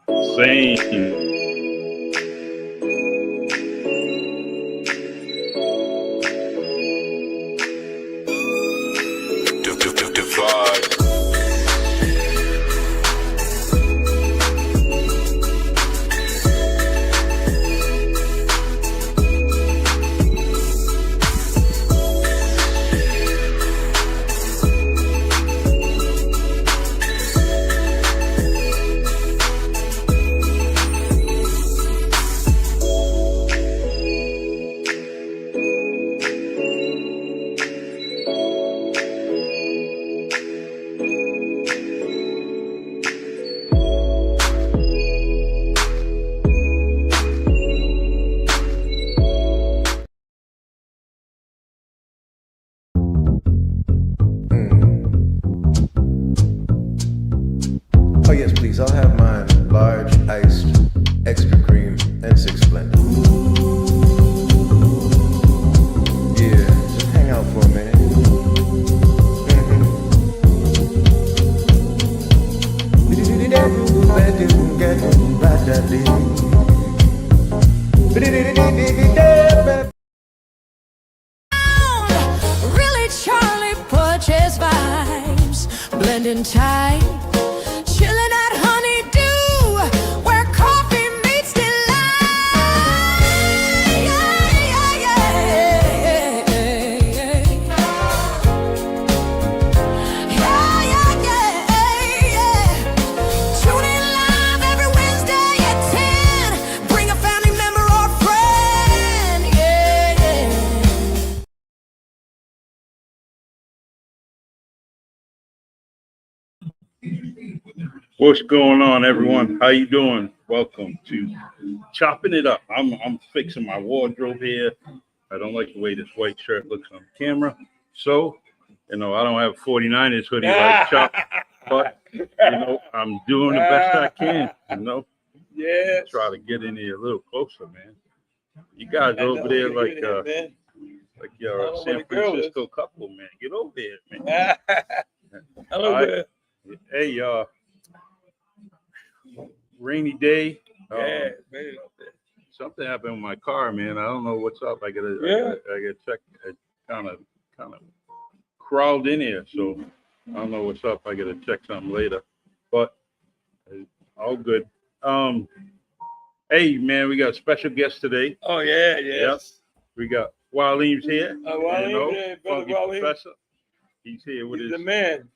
Same. Oh yes, please. I'll have mine large, iced, extra cream, and 6 Splendid. Yeah, just hang out for a minute. Really Charlie Porches vibes, blending tight, chilling at Honey Dew, where coffee meets delight. Yeah, yeah, yeah. Tune in live every Wednesday at 10. Bring a family member or friend. Yeah. What's going on, everyone? How you doing? Welcome to Chopping It Up. I'm fixing my wardrobe here. I don't like the way this white shirt looks on camera. So, I don't have 49ers hoodie like Chop, but, I'm doing the best I can, Yeah. Try to get in here a little closer, man. You guys over there like your San Francisco couple, man. Get over there, man. Hello there. Hey, rainy day. Yeah, man. Something happened with my car, man. I don't know what's up. I gotta check. It kind of crawled in here, so I don't know what's up. I gotta check something later, but all good. Hey, man, we got a special guest today. Oh yeah, yes. Yep. We got Waleem's here. Waleem, brother Funky Waleem. Professor. He's here with He's his the man.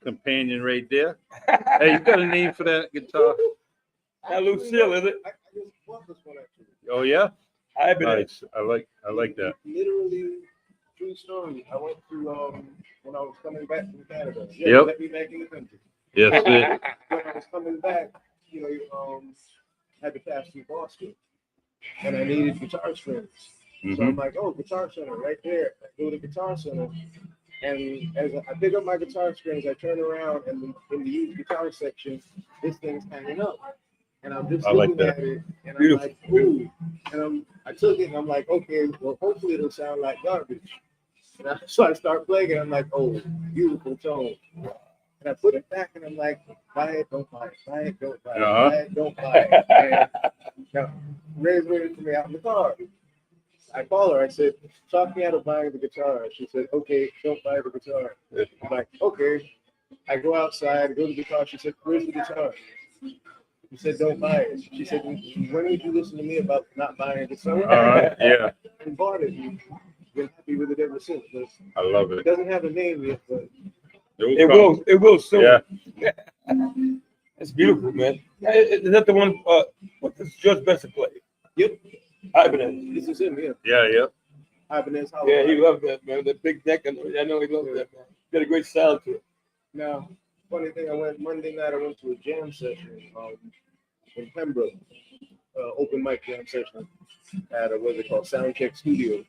Companion right there. Hey, you got a name for that guitar? That Lucille, is it? I just bought this one actually. Oh yeah, I've been nice. I like that. Literally, true story. I went to when I was coming back from Canada. Yeah, Yep. let me back in the country. Yes, sir. When I was coming back, had to pass through Boston, and I needed guitar strings. So I'm like, oh, Guitar Center, right there. I go to Guitar Center, and as I pick up my guitar strings, I turn around, and in the used guitar section, this thing's hanging up. And I'm just looking at it, and I'm like, ooh. And I took it, and I'm like, okay, well, hopefully it'll sound like garbage. So I start playing it, I'm like, oh, beautiful tone. And I put it back, and I'm like, buy it, don't buy it, buy it, don't buy it, buy it, don't buy it. And now, Ray's waiting for me out in the car. I call her, I said, talk me out of buying the guitar. She said, okay, don't buy the guitar. I'm like, okay. I go outside, I go to the car. She said, where's the guitar? She said, don't buy it. She said, when did you listen to me about not buying a guitar? Yeah. And bought it. Been happy with it ever since. But I love it it. doesn't have a name yet, but It will soon. Yeah. It's beautiful, man. Is that the one? What does George Benson play? yep, Ibanez. this is him, yeah. Yeah. Ibanez Hollow. Yeah, he loved that, man. That big neck, I know he loved that, man. He had a great sound to it. Now, funny thing, Monday night, I went to a jam session in Pembroke, open mic jam session at what's it called, Soundcheck Studio,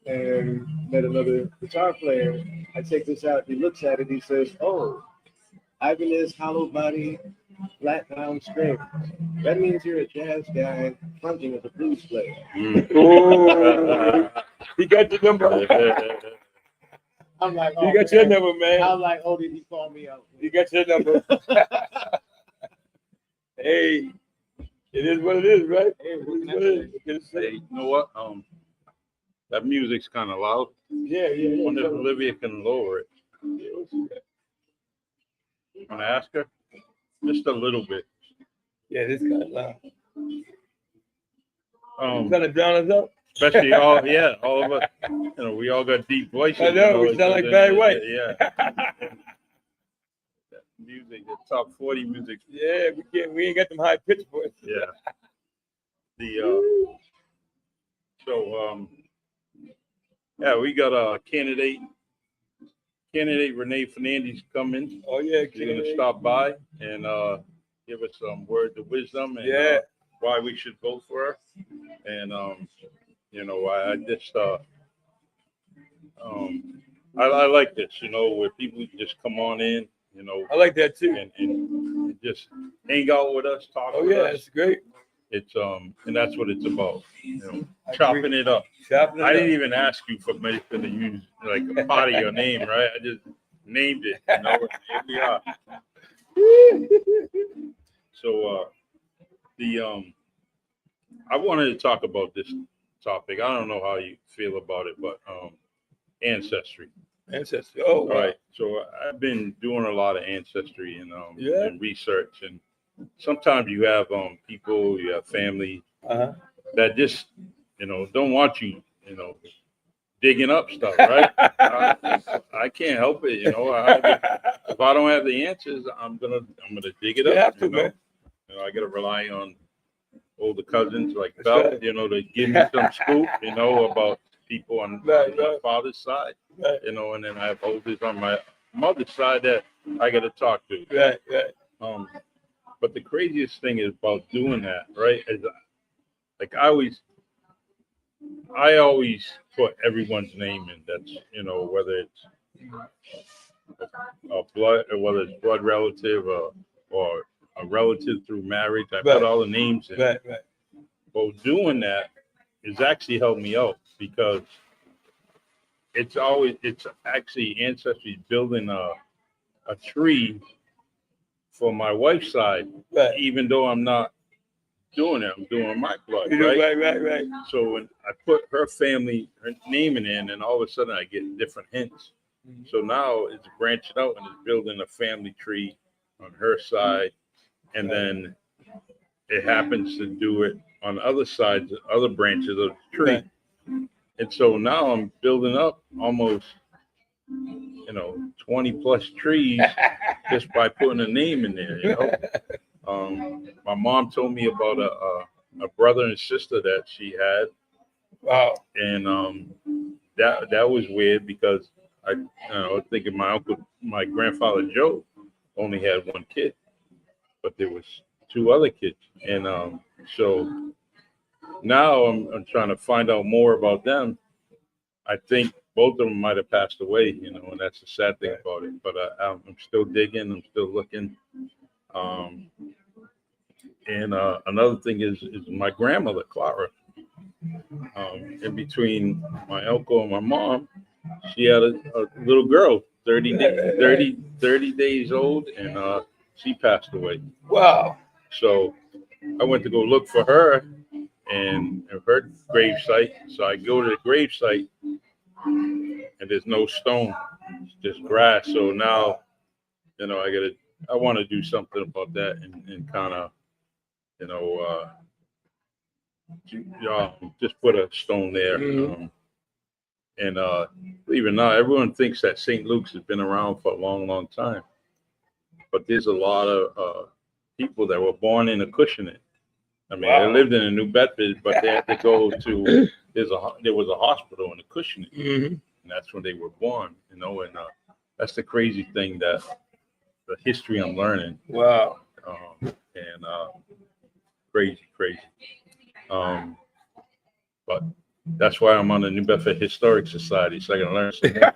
and met another guitar player. I take this out, he looks at it, he says, oh, Ibanez hollow body, flat down string. That means you're a jazz guy fronting as a blues player. Oh, he got your number. I'm like, He got your number, man. I'm like, oh, did he call me out? He got your number. Hey, it is what it is, right? Hey, It what is can I what say? it is. Hey, you know what? That music's kind of loud. Yeah. I wonder if Olivia can lower it. Want to ask her? Just a little bit. Yeah, this kind of loud. Um, Trying to drown us out. especially all of us. You know, we all got deep voices. I know, we it's- sound like Barry White. Yeah. Music, the top 40 music. Yeah, we ain't got them high pitched voices. Yeah. Yeah, we got a candidate Renee Fernandez coming. Oh yeah, She's gonna stop by and give us some words of wisdom and Yeah. why we should vote for her. And you know, I just I like this, you know, where people can just come on in, you know, I like that too. and just hang out with us, talk Oh with yeah, us. it's great. It's and that's what it's about, you know, I chopping agree. it up. Chopping it I didn't up. even ask you for me to use like a part of your name, right? I just named it, you know. Here we are. So I wanted to talk about this topic. I don't know how you feel about it, but ancestry. Ancestry. Oh, wow. All right. So I've been doing a lot of ancestry and research, and sometimes you have people, you have family Uh-huh. that just don't want you digging up stuff, right? I can't help it, if I don't have the answers, I'm gonna dig it You up. have to, man. I gotta rely on older cousins like That's Bell, right. to give me some scoop, about people on Right, my right. father's side, Right. and then I have olders on my mother's side that I gotta talk to. Right. But the craziest thing is about doing that, right? Is like I always put everyone's name in. That's whether it's a blood, or whether it's blood relative or a relative through marriage. I Right. put all the names in. Right. But doing that has actually helped me out because it's actually ancestry building a tree for my wife's side, Right. even though I'm not doing it. I'm doing my blood, You know, right? right. So when I put her name in, and all of a sudden I get different hints. So now it's branching out and it's building a family tree on her side, and then it happens to do it on other sides, other branches of the tree. Right. And so now I'm building up almost 20 plus trees just by putting a name in there. My mom told me about a brother and sister that she had, Wow. and that was weird because I was thinking my grandfather Joe only had one kid, but there was two other kids, and so now I'm trying to find out more about them. I think both of them might have passed away, and that's the sad thing about it. But I'm still digging, I'm still looking. And another thing is my grandmother, Clara. In between my uncle and my mom, she had a little girl, 30 days old, and she passed away. Wow. So I went to go look for her and her grave site. So I go to the grave site, and there's no stone, it's just grass. So now, I want to do something about that and kind of, just put a stone there. Mhm. And believe it or not, everyone thinks that St. Luke's has been around for a long, long time. But there's a lot of people that were born in Acushnet. I mean, Wow. they lived in New Bedford, but they had to go to, there was a hospital in Acushnet. Mm-hmm. And that's when they were born, and that's the crazy thing, that the history I'm learning, Wow. and crazy. But that's why I'm on the New Bedford Historic Society, so I can learn some more.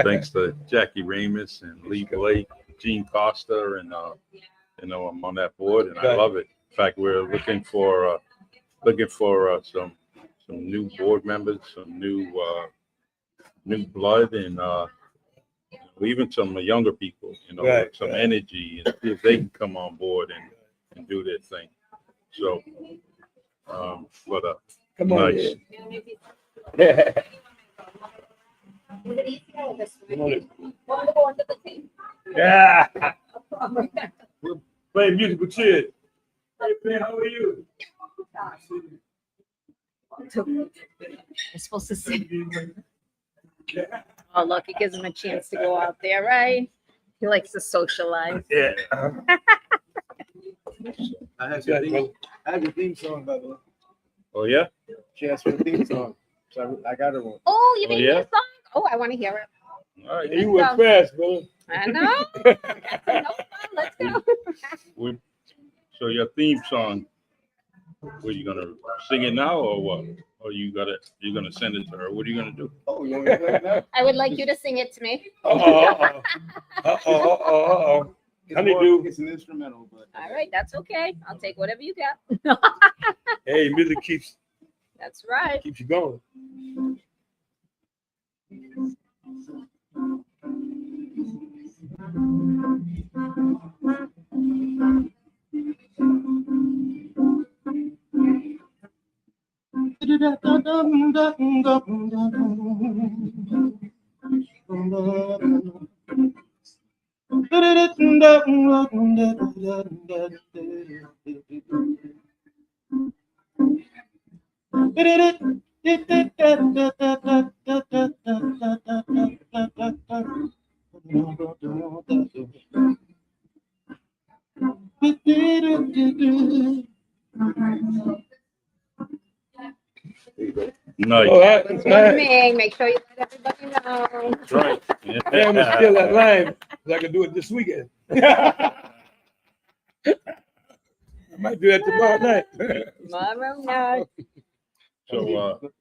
Thanks to Jackie Ramus and Lee Blake, Gene Costa, and I'm on that board, and I love it. In fact, we're looking for some new board members, some new blood, and or even some younger people, Right, with some right. energy, and see if they can come on board and do their thing. So, Come on, nice. yeah. Yeah. We're playing musical chairs. Hey, man, how are you? I'm supposed to say. Oh, look, it gives him a chance to go out there, right? He likes to socialize. Yeah. I have Yeah, your brother. theme song, by the way. Oh yeah. She asked for the theme song, so I got her one. Oh, you Oh, made yeah? me a song? Oh, I want to hear it. All right. You went fast, brother. I know. No fun. Let's go. So your theme song, were you gonna sing it now or what? Or you're gonna send it to her? What are you gonna do? Oh, you want me to play it now? I would like you to sing it to me. Uh-oh. Honey Dew. It's an instrumental, but All right, that's okay. I'll take whatever you got. Hey, music keeps That's right. you going. Nice. All right. It's swimming. Make sure you let everybody know. That's right. Hey, I'm gonna steal that line so I can do it this weekend. I might do that tomorrow night. Tomorrow night. So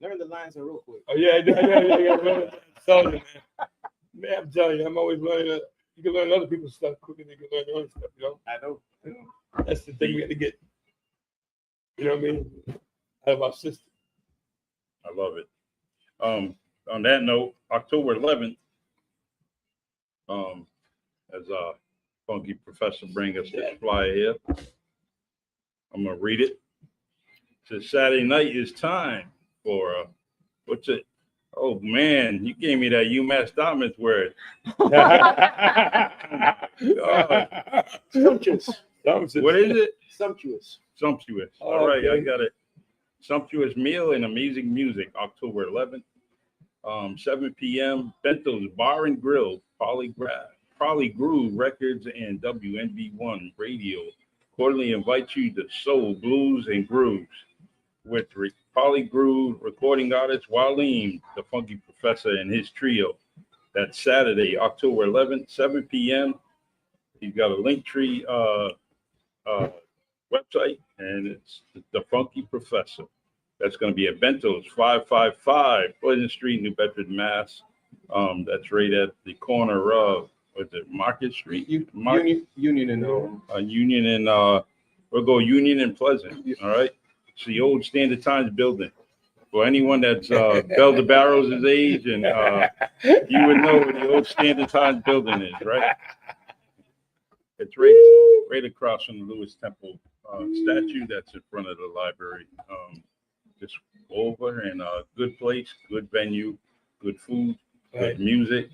learn the lines real quick. Oh yeah, yeah. Soldier, man. Man, I'm telling you, I'm always learning. You can learn other people's stuff quicker than you can learn your own stuff. I know. That's the thing we got to get. You know what I mean? Out of our system. I love it. On that note, October 11th, as Funky Professor bring us this flyer here, I'm gonna read it. It says Saturday night is time for what's it? Oh man, you gave me that UMass Dartmouth word. Sumptuous. What is it? Sumptuous. Sumptuous. All right, I Okay. got it. Sumptuous meal and amazing music, October 11th, 7 p.m. Bento's Bar and Grill, Polygroove Records and WNB1 Radio quarterly invite you to Soul, Blues, and Grooves with Polygroove recording artist Waleem, the Funky Professor, and his trio. That's Saturday, October 11th, 7 p.m. He's got a Linktree website, and it's the Funky Professor. That's going to be at Bento's, 555 Pleasant Street, New Bedford, Mass. That's right at the corner of Market Street, Union and Union and we'll go Union and Pleasant. All right, it's the old Standard Times building. For anyone that's Bell to Barrows' age, and you would know where the old Standard Times building is, right? It's right across from the Lewis Temple statue that's in front of the library. Just over, and good place, good venue, good food, good Right. music.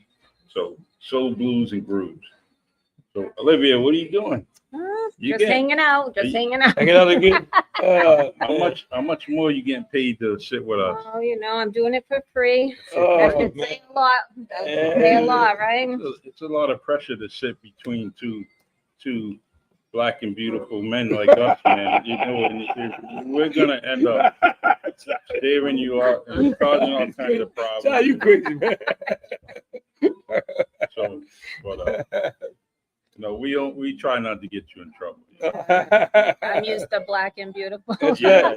So soul, blues, and grooves. So Olivia, what are you doing? You Just get- hanging out. Just hanging out. Hanging out again. How much more are you getting paid to sit with us? Oh, I'm doing it for free. Oh, That should man. say a lot. That should say a lot, right? It's a lot of pressure to sit between two black and beautiful men like us, man. And we're gonna end up staring you out and causing all kinds of Child, problems. you crazy, man. So, but we try not to get you in trouble. I'm used to black and beautiful. Yeah.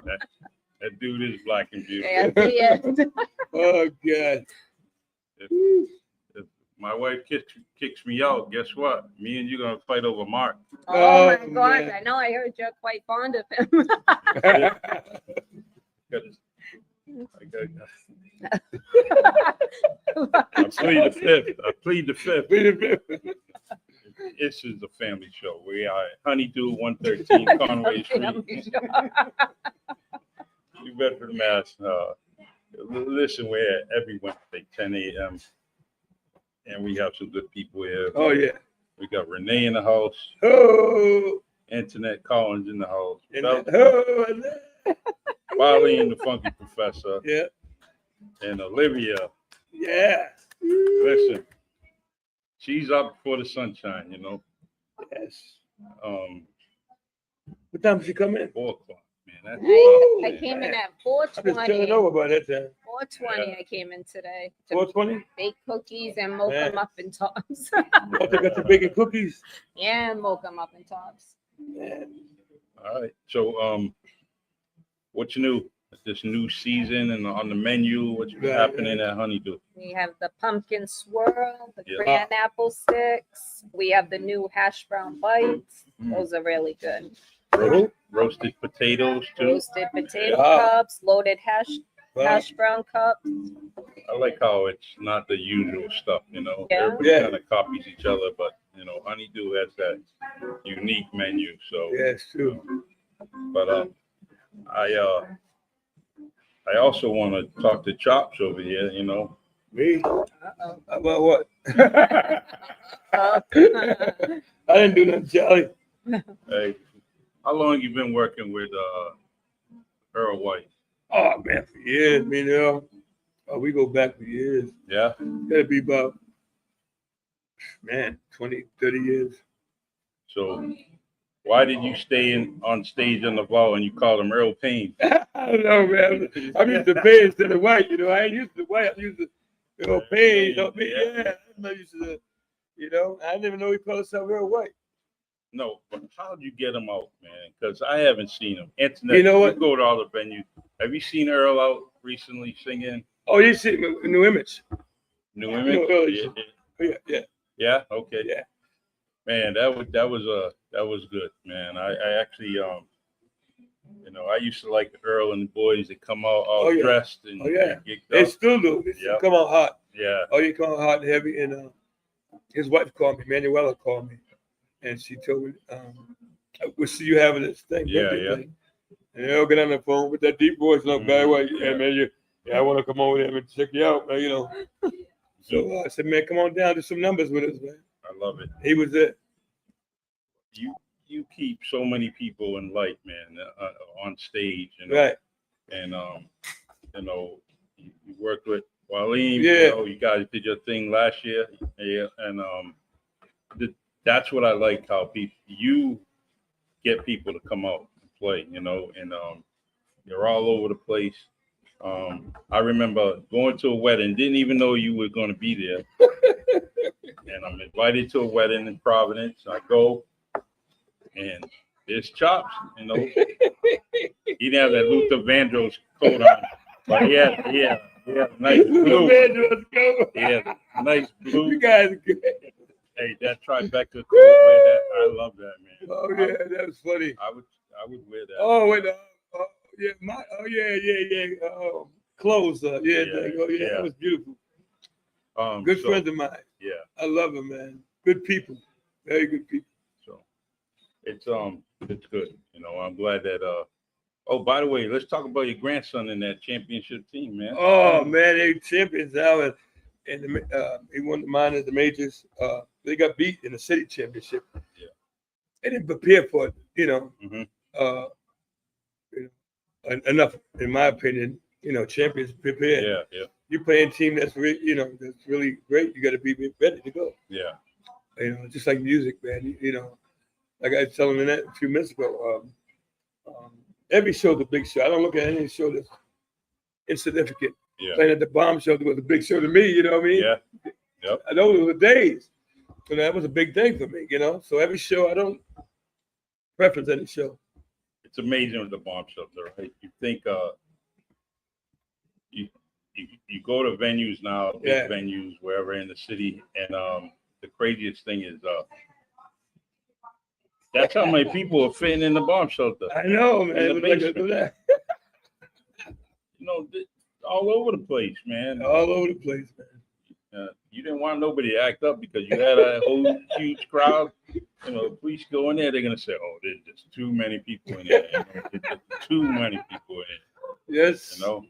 That dude is black and beautiful. Yes, he is. Oh God. If my wife kicks me out, guess what? Me and you gonna fight over Mark. Oh my Oh, gosh, man. I know. I heard you're quite fond of him. I plead the fifth. This is a family show. We are at Honey Dew 113 Conway St. New Bedford, Mass. Listen, we're at every Wednesday, 10 a.m. And we have some good people here. Oh, yeah. We got Renee in the house. Oh. Internet Collins in the house. Oh. Marlene, the Funky Professor. Yeah. And Olivia. Yeah. Listen, she's up before the sunshine, you know. Yes. What time did she come in? 4 o'clock, man. That's I came in at I'm just turning 4:20. over by that time. 4:20 I came in today. To 4:20? bake cookies and mocha Man. muffin tops. Oh, they got the bacon cookies. Yeah, and mocha muffin tops. Man. all right. So, what's new? This new season and on the menu, what's happening at Honey Dew? We have the pumpkin swirl, the Yeah. crayon apple sticks. We have the new hash brown bites. Those are really good. Roasted potatoes too. Roasted potato Yeah. cups, loaded hash brown cups. I like how it's not the usual stuff, you know. Yeah. Everybody Yeah. kind of copies each other, but you know, Honey Dew has that unique menu. So, Yeah, it's true. but I also want to talk to Chops over here, you know. Me? Uh-oh. About what? Oh. I didn't do nothing, Charlie. Hey, how long you been working with Earl White? Oh, man, for years, me and Earl. Oh, we go back for years. Yeah. Gotta be about, man, 20, 30 years. So, why did you stay on stage on the vault and you called him Earl Payne? I don't know, man. I'm used to pay instead of white, you know. I ain't used to white. I'm used to, pay, you know what I mean? Yeah, I'm not used to the, I didn't even know he called himself Earl White. No, but how'd you get him out, man? Because I haven't seen him. Internet, You know what? we go to all the venues. Have you seen Earl out recently singing? Oh, you see New Image. New Image? No, Yeah. Yeah. Yeah? Okay. Yeah. Man, that was good, man. I actually I used to like Earl and the boys that come out all Oh, yeah. dressed and Oh, yeah. and geeked They up. still do. They still Yep. come out hot. Yeah. Oh, you come out hot and heavy. And his wife called me, Manuela called me. And she told me, we'll see you having this thing. Yeah, birthday yeah. thing. And they'll get on the phone with that deep voice, no bad way. Yeah. Yeah, man, I want to come over there and check you out, man, So I said, man, come on down, do some numbers with us, man. I love it. He was there. You keep so many people in light, man, on stage, Right. And you worked with Waleem. Yeah. You guys did your thing last year. Yeah, and that's what I like, how you get people to come out and play, and you're all over the place. I remember going to a wedding, didn't even know you were going to be there. And I'm invited to a wedding in Providence. I go, and there's Chops, He didn't have that Luther Vandross coat on, but he had a nice blue. He had a nice blue. You guys are good. Hey, that Tribeca coat, I love that, man. Oh, yeah, that was funny. I would wear that. Oh, wait, clothes. Yeah, Yeah. That was beautiful. Good So, friends of mine. Yeah. I love them, man. Good people. Very good people. So it's good. I'm glad that oh, by the way, let's talk about your grandson in that championship team, man. Oh, man, they champions now. And he won the minors, the majors. They got beat in the city championship. Yeah. They didn't prepare for it, Mhm. Enough, in my opinion. Champions prepare. Yeah. You playing a team that's that's really great. You got to be ready to go. Yeah. Just like music, man. Like I was telling Annette a few minutes ago. Every show's a big show. I don't look at any show that's insignificant. Yeah. Playing at the Bomb Show was a big show to me. You know what I mean? Yeah. Yep. Those were the days. So that was a big thing for me. So every show, I don't preference any show. It's amazing with the bomb shelter, right? You think you go to venues now, big Yeah. venues wherever in the city, and the craziest thing is that's how many people are fitting in the bomb shelter. I know, In man. the It was like basement. that. all over the place, man. All over the place, man. You didn't want nobody to act up because you had a whole huge crowd. You know, the police go in there, they're gonna say, "Oh, there's just too many people in there. You know, there's just too many people in there." Yes. You know,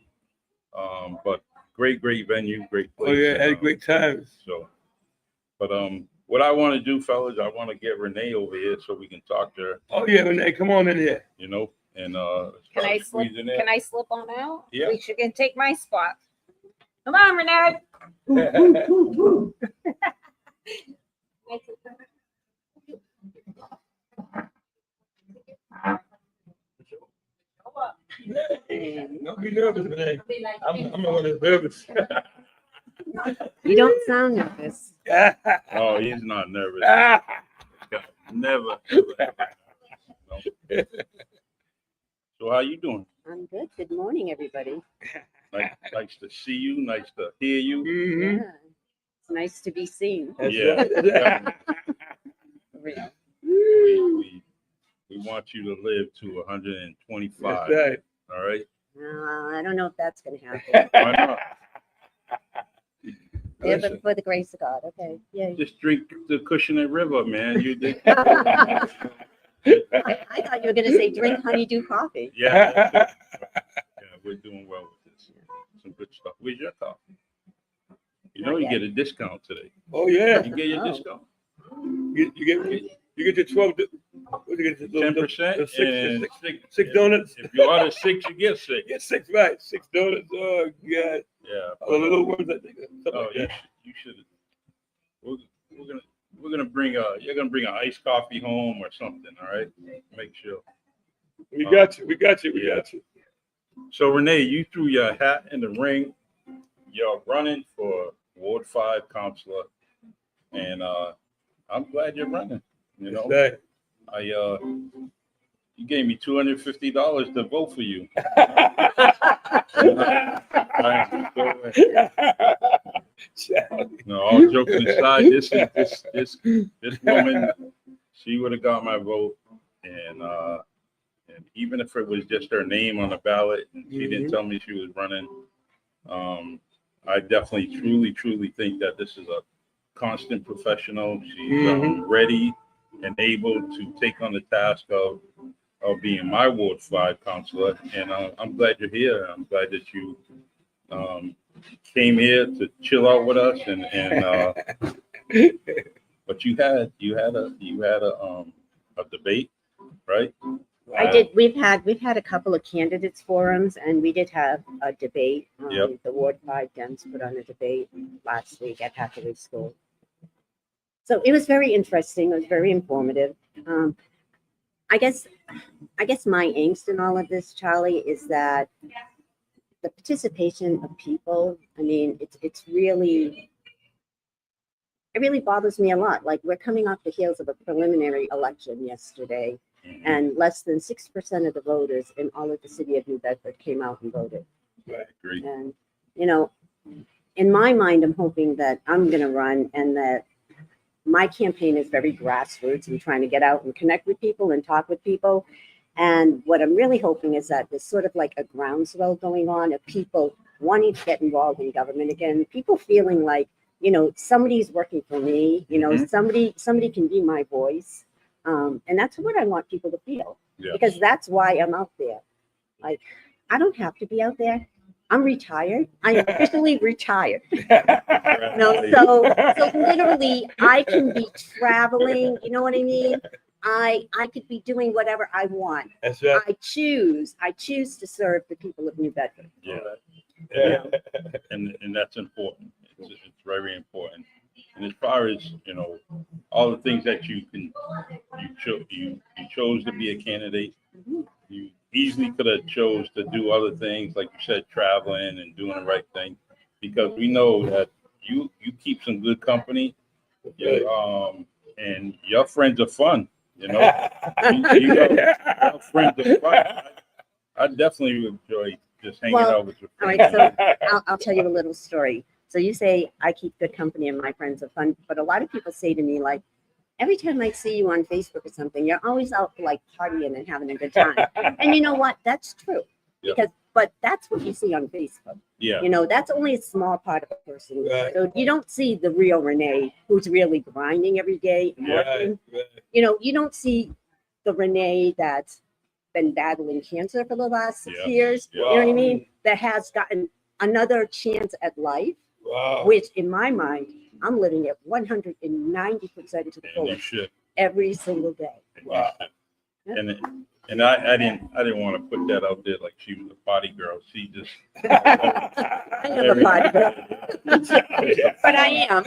but great venue, great place. Oh yeah, had great times. So, but what I want to do, fellas, I want to get Renee over here so we can talk to her. Oh yeah, Renee, come on in here. You know, and Can I slip? squeeze in there. Can I slip on out? Yeah. You can take my spot. Come on, Renee. Don't be nervous, Renee. I'm not one of nervous. You don't sound nervous. Oh, he's not nervous. Never. No. So how you doing? I'm good. Good morning, everybody. Nice to see you. Nice to hear you. Mhm. Yeah. It's nice to be seen. That's Yeah. right. We want you to live to 125. That's right. All right. I don't know if that's going to happen. Why not? Yeah, but for the grace of God. Okay. Yeah. Just drink the Cushionet River, man. You did. I thought you were going to say drink Honey Dew coffee. Yeah. Yeah, we're doing well with this. Some good stuff. Where's your coffee? You know you get a discount today. Oh yeah. You get your Oh. discount. You get your 12. What do you get? 10%. Six donuts. If you order 6, you get 6. Get 6, right? 6 donuts. Oh God. Yeah. The little ones. I think. Oh, yeah. You should. We're gonna bring you're gonna bring an iced coffee home or something. All right. Make sure. We got you. We got you. We Yeah. got you. So Renee, you threw your hat in the ring. You're running for Ward 5 councilor, and I'm glad you're running. You know, That's you gave me $250 to vote for you. No, all joking aside, this woman, she would have got my vote, and even if it was just her name on the ballot, and she didn't tell me she was running. I definitely, truly think that this is a constant professional. She's ready and able to take on the task of being my Ward 5 councilor. And I'm glad you're here. I'm glad that you came here to chill out with us. But you had a debate, right? I did. We've had a couple of candidates forums, and we did have a debate. Yep. The Ward 5 Dems put on a debate last week at Hathaway School. So it was very interesting. It was very informative. I guess my angst in all of this, Charlie, is that the participation of people. I mean, it really bothers me a lot. Like, we're coming off the heels of a preliminary election yesterday, and less than 6% of the voters in all of the city of New Bedford came out and voted. Right. Agree. And, you know, in my mind, I'm hoping that I'm going to run, and that my campaign is very grassroots. I'm trying to get out and connect with people and talk with people. And what I'm really hoping is that there's sort of like a groundswell going on of people wanting to get involved in government again, people feeling like, you know, somebody's working for me, you know, somebody can be my voice. And that's what I want people to feel, because that's why I'm out there. Like, I don't have to be out there. I'm retired. I'm officially retired. So literally I can be traveling. You know what I mean? I could be doing whatever I want. That's right. I choose to serve the people of New Bedford. Yeah. And that's important. It's very important. And as far as, you know, all the things that you chose to be a candidate, you easily could have chose to do other things, like you said, traveling and doing the right thing, because we know that you keep some good company, and your friends are fun, you know. Your friends are fun. I definitely enjoy just hanging out with your All friends. right, so I'll tell you a little story. So you say I keep good company and my friends are fun, but a lot of people say to me, like, every time I see you on Facebook or something, you're always out like partying and having a good time. And you know what? That's true. Yep. Because but that's what you see on Facebook. Yeah. You know, that's only a small part of a person. Right. So you don't see the real Renee who's really grinding every day and working. Right. You know, you don't see the Renee that's been battling cancer for the last 6 Yeah. years. Yeah. You know what I mean? That has gotten another chance at life, Wow. which in my mind, I'm living at 190% to the And you fullest should. every single day. And you Wow. should. And I didn't want to put that out there like she was a potty girl. She just I am a body girl, but I am.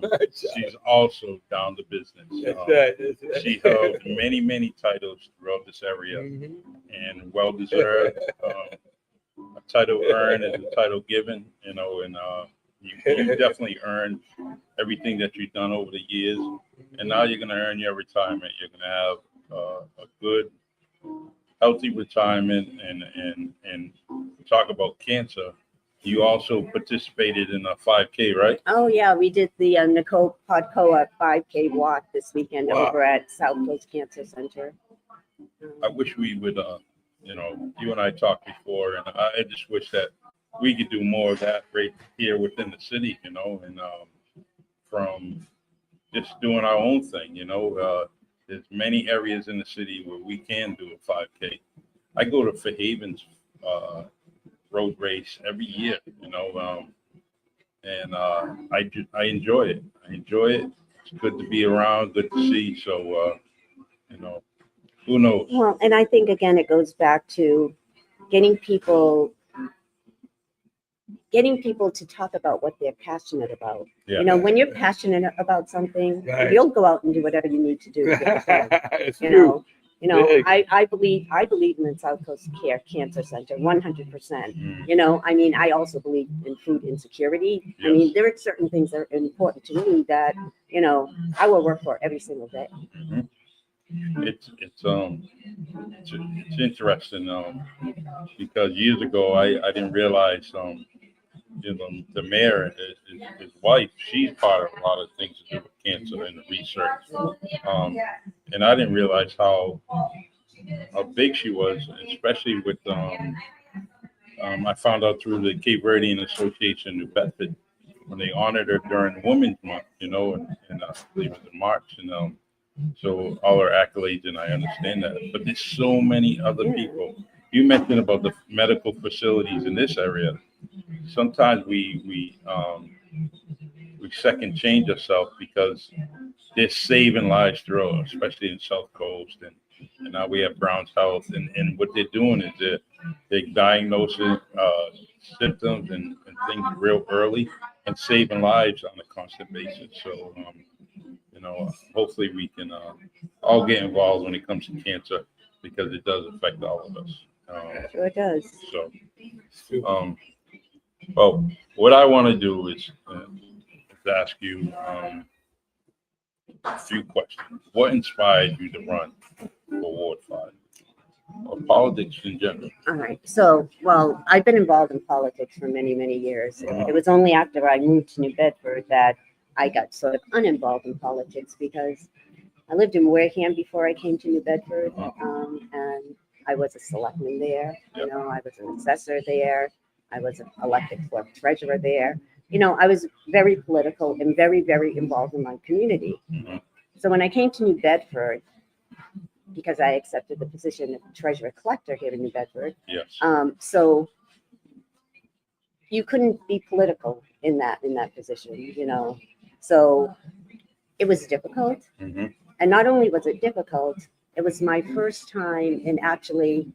but she's also down to business. That's right. That's right. She held many titles throughout this area Mhm. and well deserved. A title earned is a title given, you know, and you definitely earned everything that you've done over the years. And now you're going to earn your retirement. You're going to have a good, healthy retirement. And talk about cancer. You also participated in a 5K, right? Oh yeah, we did the Nicole Podcoa 5K walk this weekend Wow. over at South Coast Cancer Center. I wish we would, you know, you and I talked before, and I just wish that we could do more of that right here within the city, you know, and from just doing our own thing, you know. There's many areas in the city where we can do a 5K. I go to Fairhaven's road race every year, you know, and I enjoy it. I enjoy it. It's good to be around, good to see. So, you know, who knows? Well, and I think again it goes back to getting people to talk about what they're passionate about. Yeah. You know, when you're passionate about something, Right. you'll go out and do whatever you need to do to get it done. It's You true. know, Big. I believe in the South Coast Cancer Center 100%. Mm, You know, I mean, I also believe in food insecurity. I mean, Yes. there are certain things that are important to me that, you know, I will work for every single day. mhm. It's interesting because years ago I didn't realize you know, the mayor, his wife, she's part of a lot of things to do with cancer and the research. And I didn't realize how big she was, especially with I found out through the Cape Verdean Association in Bedford when they honored her during Women's Month, you know, and I believe it was in March, and so all her accolades, and I understand that. But there's so many other people. You mentioned about the medical facilities in this area. Sometimes we second change ourselves because they're saving lives through, especially in South Coast, and now we have Brown's Health, and what they're doing is they're diagnosing symptoms and things real early and saving lives on a constant basis. So, you know, hopefully we can all get involved when it comes to cancer because it does affect all of us. Sure does. So, It's true. well, what I want to do is ask you a few questions. What inspired you to run for Ward 5 or politics in general? All right. So, well, I've been involved in politics for many, many years. It was only after I moved to New Bedford that I got sort of uninvolved in politics because I lived in Wareham before I came to New Bedford, and I was a selectman there. You know, I was an assessor there. I was an elected clerk treasurer there. You know, I was very political and very, very involved in my community. Mhm. So when I came to New Bedford, because I accepted the position of treasurer collector here in New Bedford, Yes. so you couldn't be political in that position, you know. So it was difficult. Mhm. And not only was it difficult, it was my first time in actually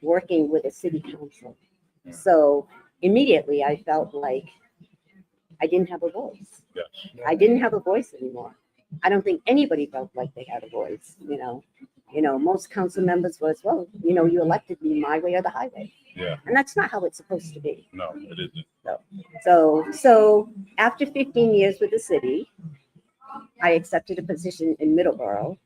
working with a city council. So immediately I felt like I didn't have a voice. Yes. I didn't have a voice anymore. I don't think anybody felt like they had a voice, you know. You know, most council members was, well, you know, you elected me my way or the highway. Yeah. And that's not how it's supposed to be. No, it isn't. So after 15 years with the city, I accepted a position in Middleborough.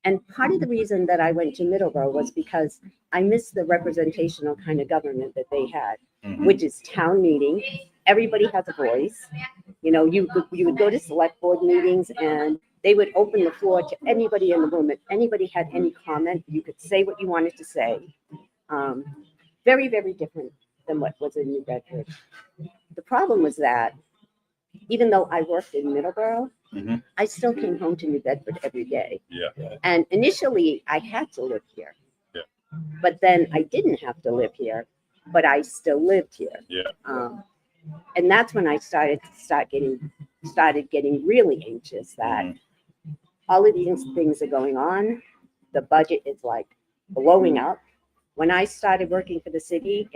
And part of the reason that I went to Middleborough was because I missed the representational kind of government that they had, Mhm. which is town meeting. Everybody has a voice. You know, you would go to select board meetings and they would open the floor to anybody in the room. If anybody had any comment, you could say what you wanted to say. Very, very different than what was in New Bedford. The problem was that even though I worked in Middleborough, Mhm. I still came home to New Bedford every day. Yeah. And initially, I had to live here. Yeah. But then I didn't have to live here, but I still lived here. Yeah. And that's when I started getting really anxious that Mhm. all of these things are going on. The budget is like blowing up. When I started working for the city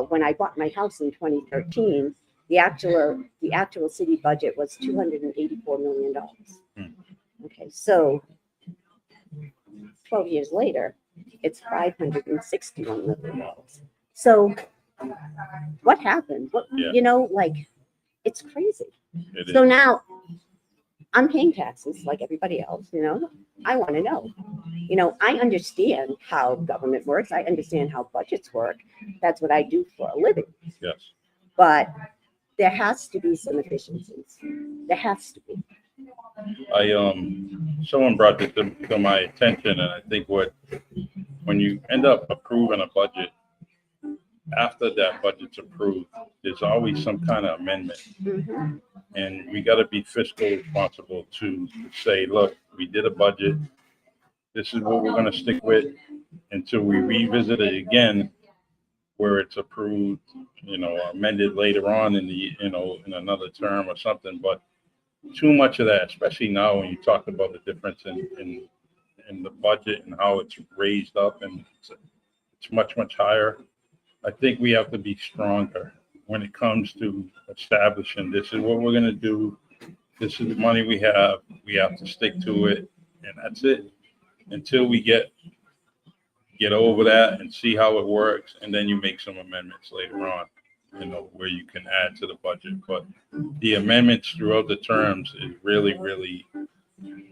when I bought my house in 2013, the actual city budget was $284 million. Hmm. Okay, so 12 years later, it's $561 million. So what happened? Yeah. It's crazy. It So is. now I'm paying taxes like everybody else, I want to know. I understand how government works. I understand how budgets work. That's what I do for a living. Yes. But there has to be some efficiencies. There has to be. Someone brought this to my attention, and I think when you end up approving a budget, after that budget's approved, there's always some kind of amendment. Mhm. And we got to be fiscally responsible to say, look, we did a budget. This is what we're going to stick with until we revisit it again, where it's approved, amended later on in another term or something. But too much of that, especially now when you talk about the difference in the budget and how it's raised up and it's much, much higher. I think we have to be stronger when it comes to establishing this is what we're going to do. This is the money we have. We have to stick to it. And that's it until we get over that and see how it works. And then you make some amendments later on, where you can add to the budget. But the amendments throughout the terms is really, really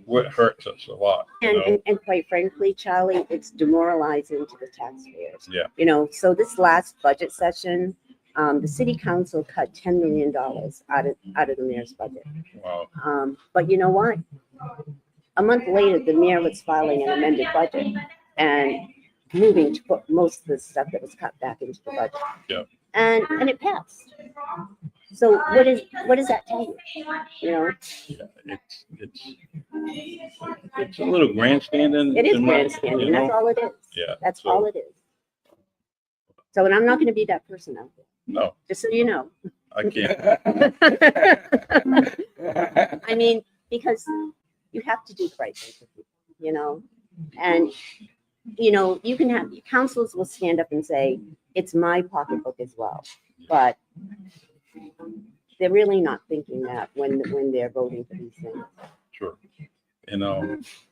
what hurts us a lot. And quite frankly, Charlie, it's demoralizing to the taxpayers. Yeah. So this last budget session, the city council cut $10 million out of the mayor's budget. Wow. But you know what? A month later, the mayor was filing an amended budget and moving to put most of the stuff that was cut back into the budget. Yeah. And it passed. So what does that tell you? Yeah, it's a little grandstanding. It is grandstanding. That's all it is. Yeah. That's all it is. So, and I'm not going to be that person out there. No. Just so you know. I can't. I mean, because you have to do the right thing for people, and you can have councils will stand up and say it's my pocketbook as well, but they're really not thinking that when they're voting for these things. Sure.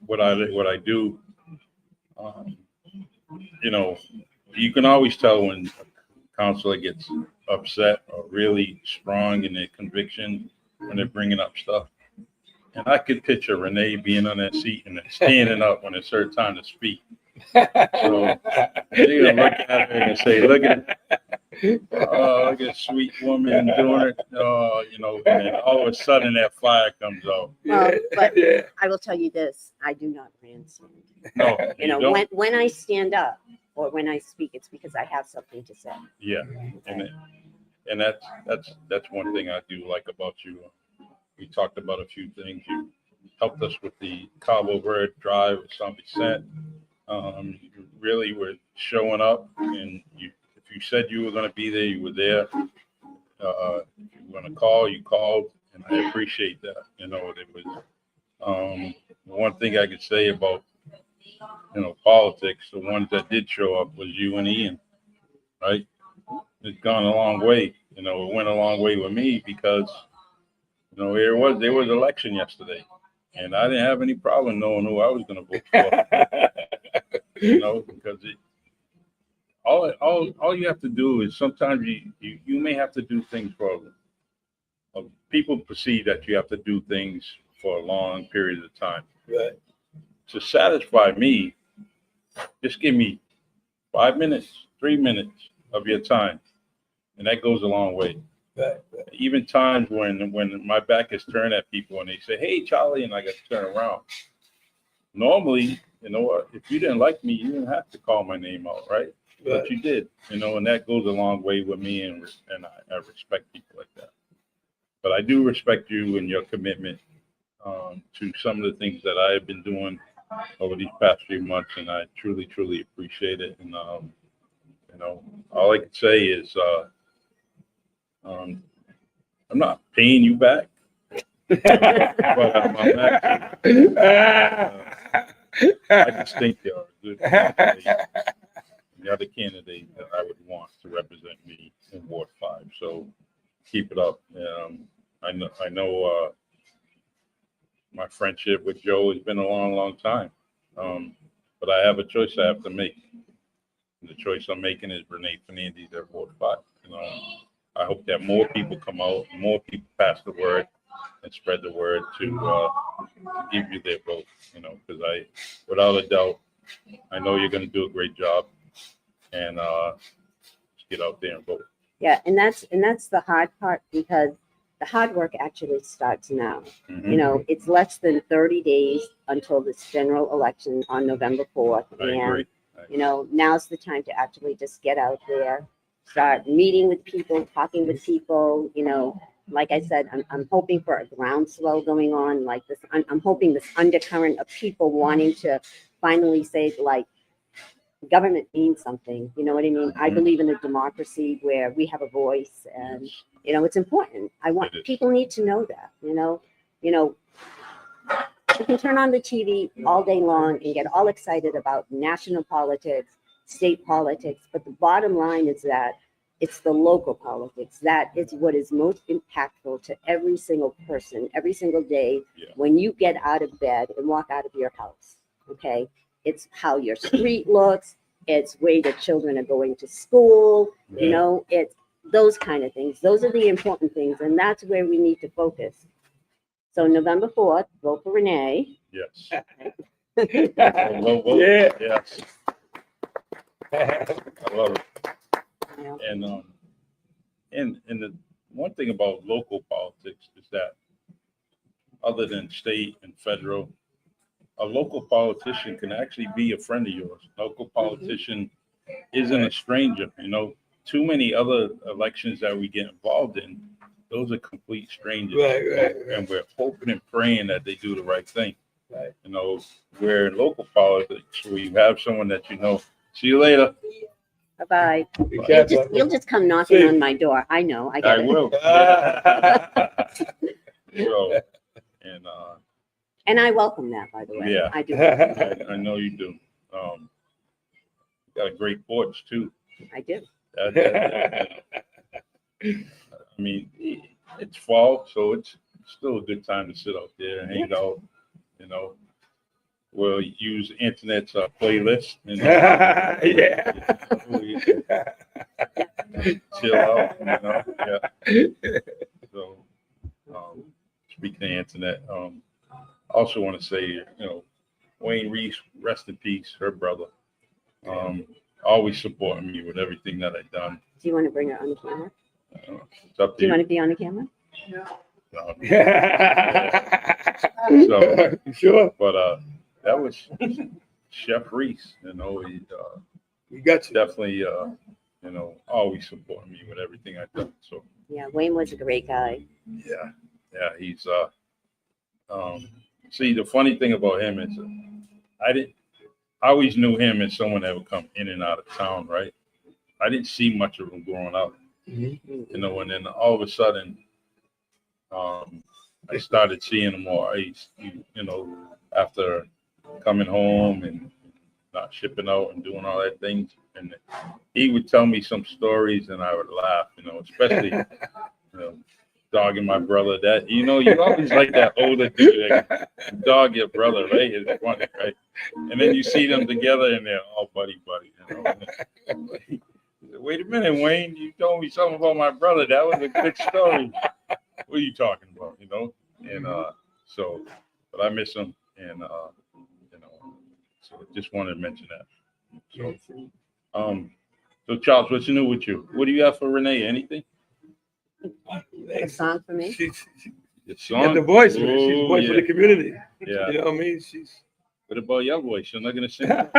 What I do, you can always tell when a counselor gets upset or really strong in their conviction when they're bringing up stuff. And I could picture Renee being on that seat and then standing up when it's her time to speak. So they're gonna look at her and say, look at a sweet woman doing it, and all of a sudden that fire comes out. But I will tell you this, I do not grandstand. No, you don't? When I stand up or when I speak, it's because I have something to say. Yeah, and that's one thing I do like about you. We talked about a few things. You helped us with the Cabo Verde drive with Honey St. You really were showing up, and if you said you were going to be there, you were there. If you were going to call, you called, and I appreciate that. It was one thing I could say about politics. The ones that did show up was you and Ian, right? It's gone a long way. It went a long way with me because there was election yesterday, and I didn't have any problem knowing who I was going to vote for. Because all you have to do is sometimes you may have to do things for people perceive that you have to do things for a long period of time. Right. To satisfy me, just give me 5 minutes, 3 minutes of your time, and that goes a long way. Right. Even times when my back is turned at people and they say, "Hey, Charlie," and I got to turn around. Normally, you know what? If you didn't like me, you didn't have to call my name out, right? But you did, you know, and that goes a long way with me, and I respect people like that. But I do respect you and your commitment to some of the things that I have been doing over these past few months, and I truly, truly appreciate it. And you know, all I can say is I'm not paying you back, but I'm actually, I just think you're a good candidate, the other candidate that I would want to represent me in Ward 5. So keep it up. I know my friendship with Joe has been a long, long time, but I have a choice I have to make. And the choice I'm making is Renee Fernandez at Ward 5. You know, I hope that more people come out, more people pass the word and spread the word to give you their vote. You know, because without a doubt, I know you're going to do a great job, and just get out there and vote. Yeah, and that's the hard part, because the hard work actually starts now. Mm-hmm. You know, it's less than 30 days until this general election on November 4th. I agree. You know, now's the time to actually just get out there, start meeting with people, talking with people. You know, like I said, I'm hoping for a groundswell going on like this. I'm hoping this undercurrent of people wanting to finally say, like, government means something. You know what I mean? I believe in a democracy where we have a voice, and you know, it's important. People need to know that. You know, you can turn on the TV all day long and get all excited about national politics, state politics, but the bottom line is that it's the local politics. That is what is most impactful to every single person, every single day when you get out of bed and walk out of your house. Okay? It's how your street looks. It's where the children are going to school. You know, it's those kind of things. Those are the important things, and that's where we need to focus. So November 4th, vote for Renee. Yes. Yeah. Yes. I love it. Yeah. And the one thing about local politics is that, other than state and federal, a local politician can actually be a friend of yours. Local politician isn't a stranger. You know, too many other elections that we get involved in, those are complete strangers. Right. And we're hoping and praying that they do the right thing. Right. You know, where in local politics, where you have someone that you know. See you later. Bye-bye. Be careful. You'll just come knocking on my door. I know. I get I it. will. So, and I welcome that, by the way. Yeah. I do. I know you do. You got a great porch too. I do. I mean, it's fall, so it's still a good time to sit out there and hang out. You know, we'll use internet's playlist and chill out. You know, So, speaking of internet, also want to say, you know, Wayne Reese, rest in peace, her brother. Always supporting me with everything that I've done. Do you want to bring her on the camera? It's up to Do you want to be on the camera? So, Sure. but that was Chef Reese. You know, We got you. definitely, you know, always supporting me with everything I've done. So, Yeah, Wayne was a great guy. yeah, he's see, the funny thing about him is I always knew him as someone that would come in and out of town, right? I didn't see much of him growing up, you know, and then all of a sudden, I started seeing him more. You know, after coming home and not shipping out and doing all that things, and he would tell me some stories, and I would laugh, you know, especially, you know, dogging my brother. That, you know, you always like that older dude that dog your brother, right? It's funny, right? And then you see them together and they're all buddy, you know. Wait a minute, Wayne, you told me something about my brother. That was a good story. What are you talking about, you know? And so, but I miss him, and you know, so just wanted to mention that. So, so Charles, what's new with you? What do you have for Renee? Anything? A song for me? She's Your she got the song? voice for it. She's the Oh, voice for yeah. the community. Yeah. You know what I mean? She's What about your voice? You're not gonna sing? no,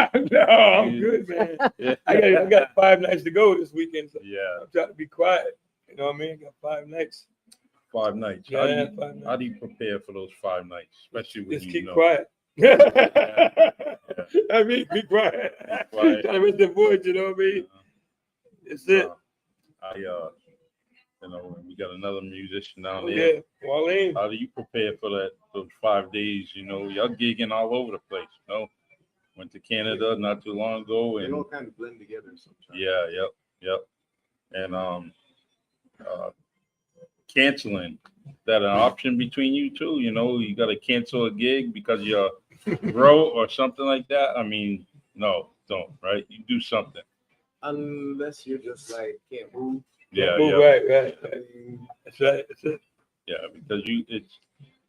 I'm good, man. Yeah. I got 5 nights to go this weekend. So Yeah. I'm trying to be quiet. You know what I mean? Got 5 nights. 5 nights. Yeah, How do you, 5 nights. how do you prepare for those 5 nights, especially when Just you keep know? quiet. I mean, be quiet. Quiet. Trying to rest the voice, you know what I mean? That's it. You know, we got another musician down Oh, there. yeah, Marlene. How do you prepare for those 5 days? You know, y'all gigging all over the place. You know, went to Canada not too long ago, They and all kind of blend together sometimes. yeah, yep. And canceling, is that an option between you two? You know, you got to cancel a gig because you're broke or something like that. I mean, no, don't. Right? You do something. Unless you're just like can't move. Yeah, Move yeah. right. That's right. That's it. Yeah, because it's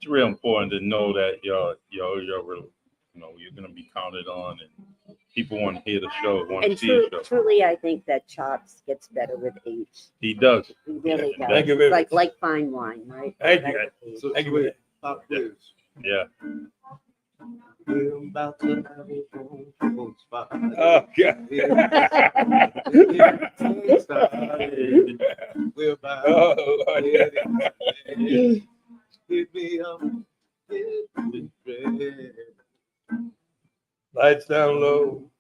real important to know that you're real, you know, you're gonna be counted on, and people want to hear the show, want to And see the show. truly, I think that Chops gets better with age. He does. He really Yeah. does. Thank you very Like fine wine, right? Thank you. Better with age. So Thank you, wait, man. pop quiz. Yeah. We're about to have a phone spot. Oh, God. We're about Oh, Lord. hit me up. Hit me red. Lights down low.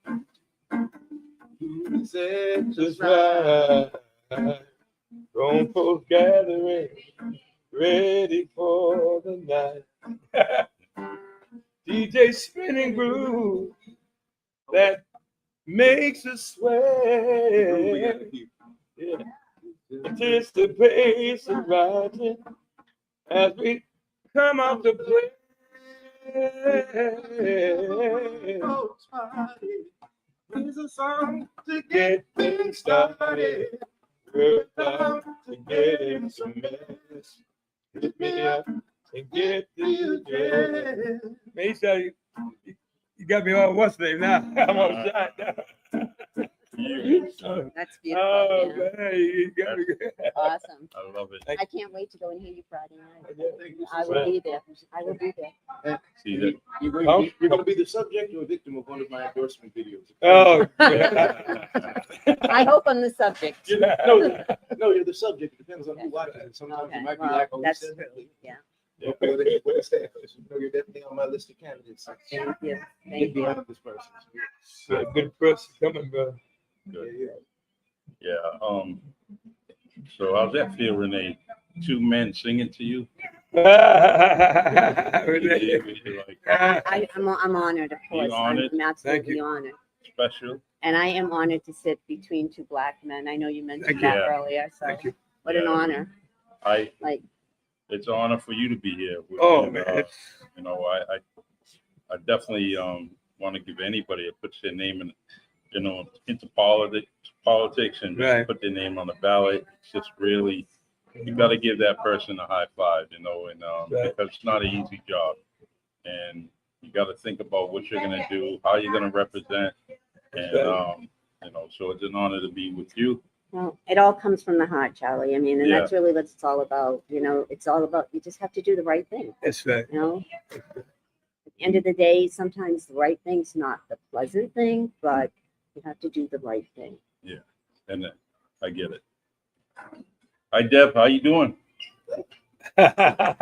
You said Just just right. right. Grown folks gathering, ready for the night. DJ spinning groove that makes us sweat. Yeah. Anticipation rising as we come out to play. Folks party. Here's a song to Get things started. We're about to get in some mess. Hit me up and get this dress. Man, you got me all what's the name now? I'm all shot now. That's beautiful. Oh, yeah. man, you got me. Awesome. I love it. I can't wait to go and hear you Friday night. Thank you so I will much. be there. I will be there. See that? You're going to be the subject or a victim of one of my endorsement videos. Oh, I hope I'm the subject. No, you're the subject. It depends on who watches it. Sometimes Okay, you might be well, like, oh, that's said true. that. Yeah. What is that? You're definitely on my list of candidates. Thank you. Get Thank you. behind this person. good person coming, bro. Yeah. Yeah. So how's that feel, Renee? 2 men singing to you? Like, I'm honored, of course. honored? I'm Thank absolutely you. honored. special. And I am honored to sit between 2 Black men. I know you mentioned Thank you. that Yeah. earlier. So Thank you. what an Yeah. honor. Like, It's an honor for you to be here. Oh, And, man. you know, I definitely want to give anybody that puts their name in, you know, into politics and just Right. put their name on the ballot. It's just really, you got to give that person a high five, you know, and Right. because it's not an easy job, and you got to think about what you're gonna do, how you're gonna represent, and you know, so it's an honor to be with you. well, it all comes from the heart, Charlie. I mean, and Yeah. that's really what it's all about. You know, it's all about, you just have to do the right thing. That's right. You know, at the end of the day, sometimes the right thing's not the pleasant thing, but you have to do the right thing. And I get it. Hi, Deb. How you doing? How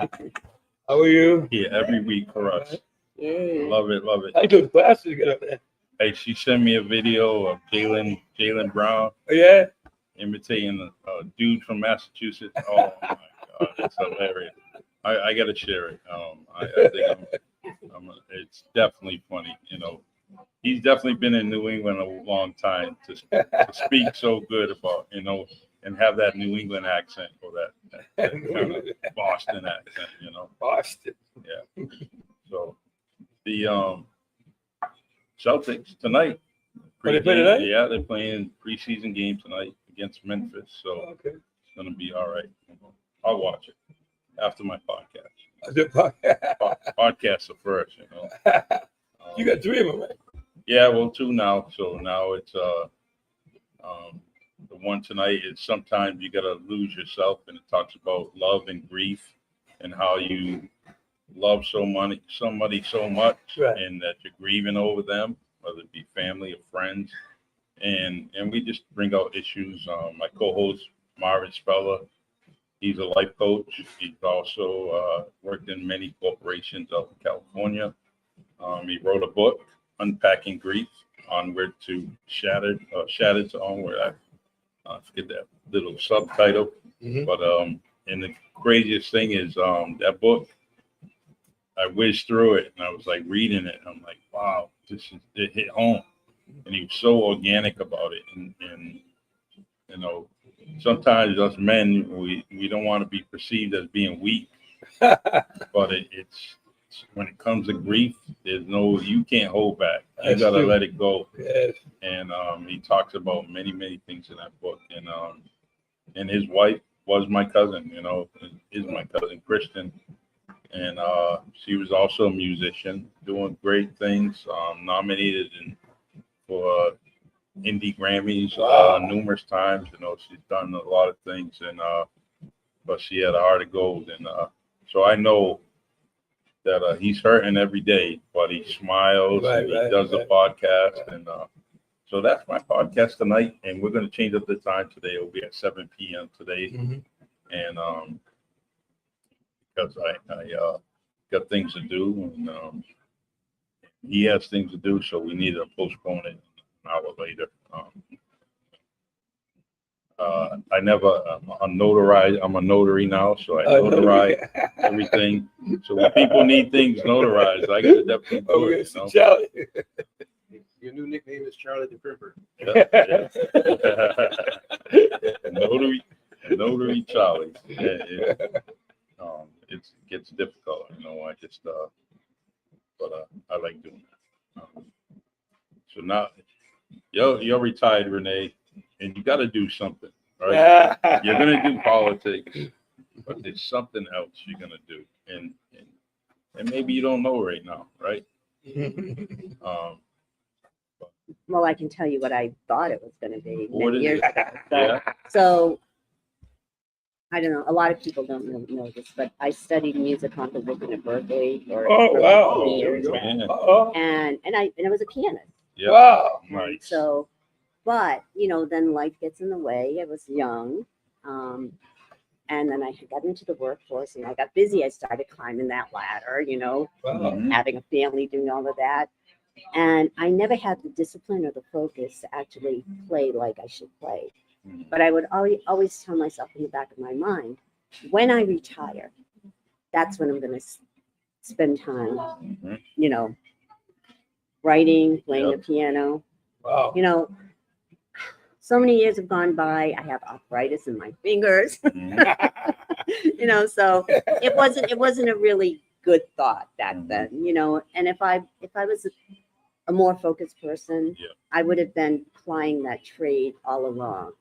are you? Here every week for us. Yay. Love it, love it. I took classes to get up there. Hey, she sent me a video of Jalen Brown Oh, yeah? imitating a dude from Massachusetts. Oh my God, it's hilarious. I got to share it. I think it's definitely funny. You know, he's definitely been in New England a long time to speak so good about, you know, and have that New England accent or that kind of Boston accent, you know. Boston. So the Celtics tonight. Oh, they play tonight? Yeah, they're playing preseason game tonight against Memphis. So Okay. it's gonna be all right. I'll watch it after my podcast. Podcasts are first, you know. You got 3 of them, right? Yeah, well, 2 now. So now it's the one tonight is sometimes you gotta lose yourself, and it talks about love and grief and how you love somebody so much, Right. and that you're grieving over them, whether it be family or friends, and we just bring out issues. My co-host Marvin Speller, he's a life coach. He's also worked in many corporations out in California. He wrote a book, Unpacking Grief, Onward to Shattered to Onward. I forget that little subtitle. Mhm. But and the craziest thing is that book, I whizzed through it and I was like reading it. And I'm like, wow, it hit home. And he was so organic about it. And you know, sometimes us men, we don't want to be perceived as being weak, but it's when it comes to grief, you can't hold back. You That's gotta true. let it go. Yes. And he talks about many things in that book. And his wife was my cousin, is my cousin Kristen. And she was also a musician, doing great things, nominated for indie Grammys Wow. numerous times. She's done a lot of things, and but she had a heart of gold. And so I know that he's hurting every day, but he smiles and he does the podcast. And so that's my podcast tonight. And we're going to change up the time today. It'll be at 7 p.m. today. Mhm. And because I got things to do, and he has things to do, so we need to postpone it an hour later. I'm a notary now, so I notarize everything. So when people need things notarized, I got to definitely do Oh, it. yes, Charlie. Your new nickname is Charlie the Cripper. Notary Charlie. It gets difficult, I just, but I like doing it. So now, you're retired, Renee, and you got to do something, right? You're gonna do politics, but there's something else you're gonna do, and maybe you don't know right now, right? Well, I can tell you what I thought it was going to be What many is years it? ago. Yeah. So I don't know. A lot of people don't know this, but I studied music composition at Berkeley for Oh, wow. 3 years. Oh, Yeah. Yeah. Oh, And I was a pianist. Yeah. wow. Nice. So, but then life gets in the way. I was young, and then I got into the workforce, and I got busy. I started climbing that ladder, Wow. having a family, doing all of that, and I never had the discipline or the focus to actually play like I should play. Mhm. But I would always tell myself in the back of my mind, when I retire, that's when I'm going to spend time, Mhm. writing, playing the piano. Wow. So many years have gone by. I have arthritis in my fingers, Mhm. so it wasn't a really good thought back Mhm. then, and if I was a more focused person, Yeah. I would have been plying that trade all along.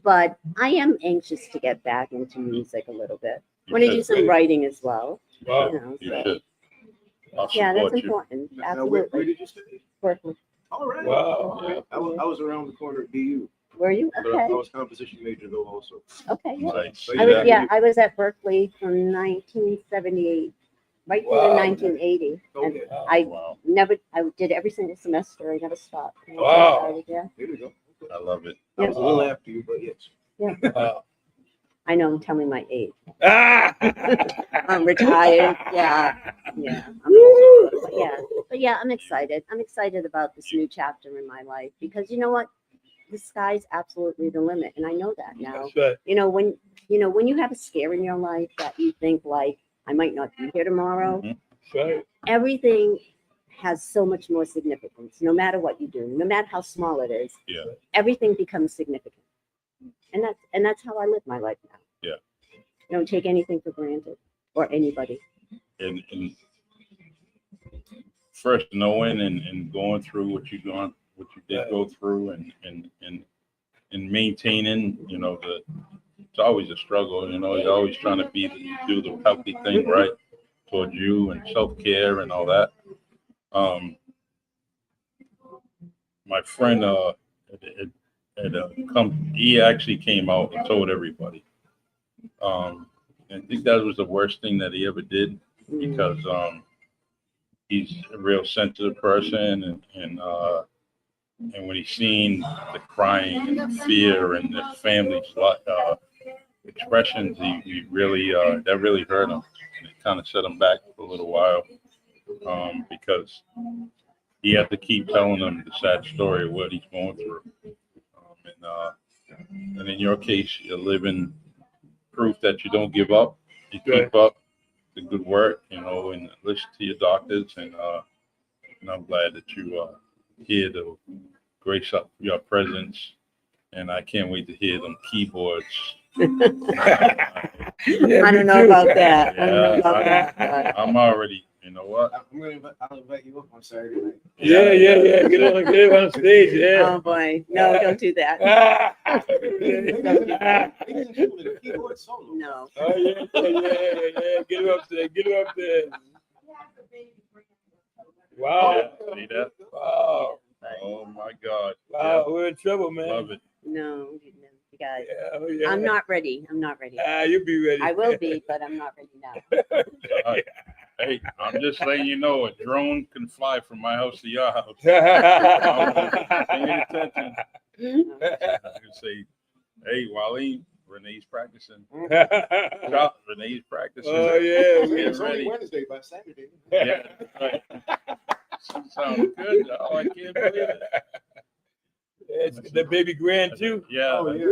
But I am anxious to get back into music a little bit. I want to do some writing as well. Wow. You So, should. I'll yeah, that's support you. important. Now, where Absolutely. did you study? Berkeley. All right. Wow. Yeah. I was around the corner at BU. Were you? But I Okay. was composition major though also. Okay. Yeah. Nice. So See I was, that? yeah, I was at Berkeley from 1978 right through Wow. 1980. And Okay. I Wow. I did every single semester. I never stopped. And I Wow. started, yeah. There we go. I love it. I was a little after you, but yes. Wow. I know I'm telling my age. Ah! I'm retired. Yeah. Yeah. Woo! But yeah, I'm excited. I'm excited about this new chapter in my life because you know what? The sky's absolutely the limit. And I know that now. That's right. When you have a scare in your life that you think like, I might not be here tomorrow, Mhm. That's right. everything has so much more significance, no matter what you do, no matter how small it is. Yeah. Everything becomes significant. And that's how I live my life now. Yeah. Don't take anything for granted or anybody. And first knowing and going through what you did go through, and maintaining, it's always a struggle. You're always trying to do the healthy thing, right, towards you, and self-care and all that. My friend he actually came out and told everybody. I think that was the worst thing that he ever did because he's a real sensitive person, and when he seen the crying and the fear and the family's expressions, he really that really hurt him, and it kind of set him back for a little while because he had to keep telling them the sad story of what he's going through. And in your case, you're living proof that you don't give up. You keep up the good work, and listen to your doctors. And I'm glad that you here to grace up your presence. And I can't wait to hear them keyboards. I don't know about that. I don't know Yeah, about that. I'm already. You know what? I'll invite you up on Saturday night. Yeah. Get on stage. Yeah. Oh boy, no, don't do that. Keyboard solo. No. Oh yeah. Get him up there. Wow. Yeah, see that? Wow. Oh my God. Wow. We're in trouble, man. Love it. No, you guys. Yeah. Oh, yeah. I'm not ready. You'll be ready. I will be, but I'm not ready now. All right. Hey, I'm just letting you know a drone can fly from my house to your house. Paying attention. I can say, hey, Wally, Renee's practicing. Stop, Renee's practicing. Oh yeah. Get It's only ready. Wednesday by Saturday. Yeah, right. Sounds good. Oh, I can't believe it. It's the baby grand too. Yeah. Oh, yeah.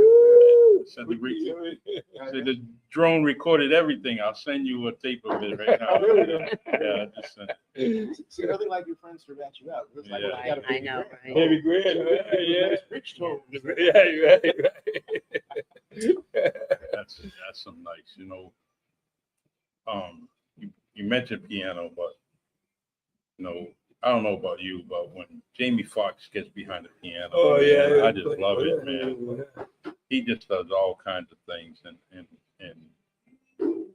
Send the drone recorded everything. I'll send you a tape of it right now. Yeah, just send it. See, nothing like your friends to rat you out. It's like, Yeah. well, you got a I know, grand. right? Baby grand. Yeah. Rich tone. Yeah. Right. That's some nice. You mentioned piano, but I don't know about you, but when Jamie Foxx gets behind the piano, Oh man, yeah. I just love it, man. He just does all kinds of things, and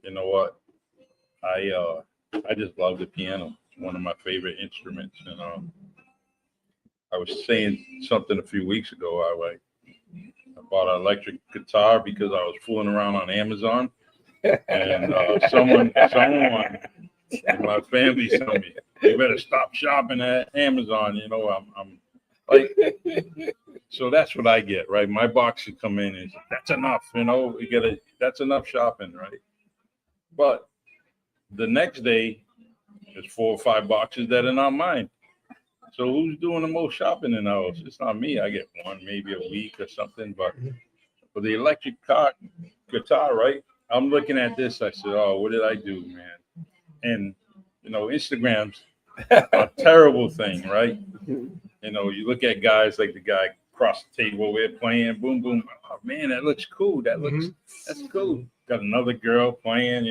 you know what? I just love the piano. It's one of my favorite instruments, and I was saying something a few weeks ago. I bought an electric guitar because I was fooling around on Amazon, and someone in my family told me, "You better stop shopping at Amazon." I'm like, so that's what I get, right? My box should come in and that's enough, that's enough shopping, right? But the next day, there's 4 or 5 boxes that are not mine. So who's doing the most shopping in the house? It's not me. I get one maybe a week or something. But for the electric guitar, right? I'm looking at this. I said, "Oh, what did I do, man?" And Instagram's a terrible thing, right? You look at guys like the guy across the table we're playing, boom, boom. Oh man, that looks cool. That's cool. Got another girl playing,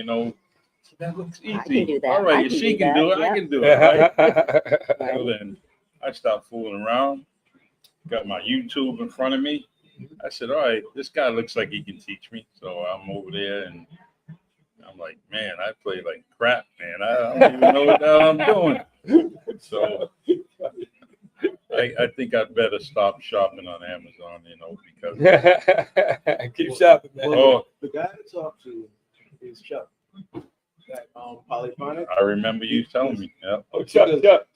that looks easy. I can do that. All right, I if can she do can that, do it, yeah. I can do it, right? Right. So then I stopped fooling around, got my YouTube in front of me. I said, all right, this guy looks like he can teach me. So I'm over there and I'm like, man, I play like crap, man. I don't even know what the hell I'm doing. So I think I'd better stop shopping on Amazon, because Keep shopping, man. Oh, The guy to talk to is Chuck. That polyphonic. I remember you telling me. Yep. Oh, Chuck.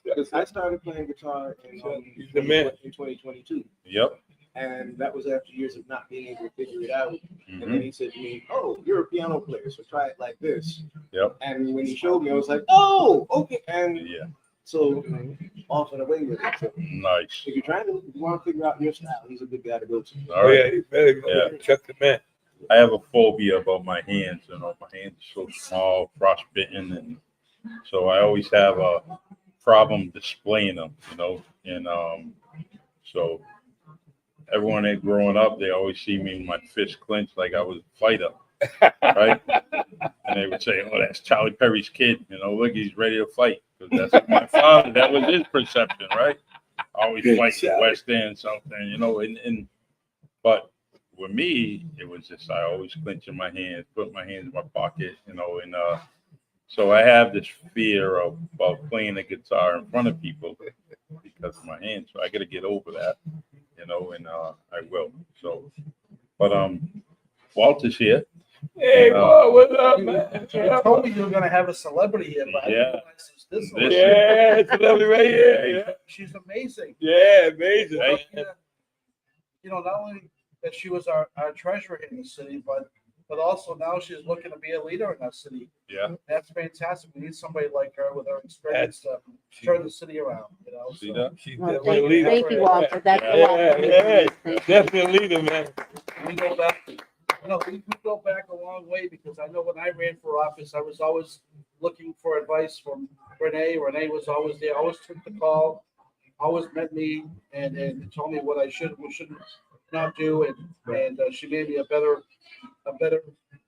Because I started playing guitar in, He's the man. in 2022. Yep. And that was after years of not being able to figure it out. And then Mhm. he said to me, "Oh, you're a piano player, so try it like this." Yep. And when he showed me, I was like, "Oh, okay." And Yeah. so off and away with it. So Nice. if you want to figure out your style, he's a good guy to go to. All Oh right. yeah, he's very good. Yeah. Chuck the man. I have a phobia about my hands. My hands are so small, frostbitten, and so I always have a problem displaying them. And so everyone that growing up, they always see me with my fist clenched like I was a fighter, right? And they would say, "Oh, that's Charlie Perry's kid. Look, he's ready to fight." Because that's what my father. That was his perception, right? Always fight the West End something, but with me, it was just I always clenching my hands, put my hands in my pocket, and so I have this fear about playing the guitar in front of people because of my hands. So I got to get over that. you know, and I will. So, but Walter's here. Hey, And, boy, what's up, man? You told me you were gonna have a celebrity here, but I Yeah. didn't realize it was this one. Yeah, it's lovely right here. Yeah, She's amazing. yeah, amazing. Hey. man. You know, not only that she was our treasurer in the city, but also now she's looking to be a leader in our city. Yeah. That's fantastic. We need somebody like her with her experience to turn the city around. You know, See so that? She's Well, definitely a thank, leader. thank you, Walter. That's a lot. Yeah, yeah, Thank you. definitely a leader, man. we go back. You know, we go back a long way because I know when I ran for office, I was always looking for advice from Renee. Renee was always there, always took the call, always met me and told me what I should and shouldn't not do, and she made me a better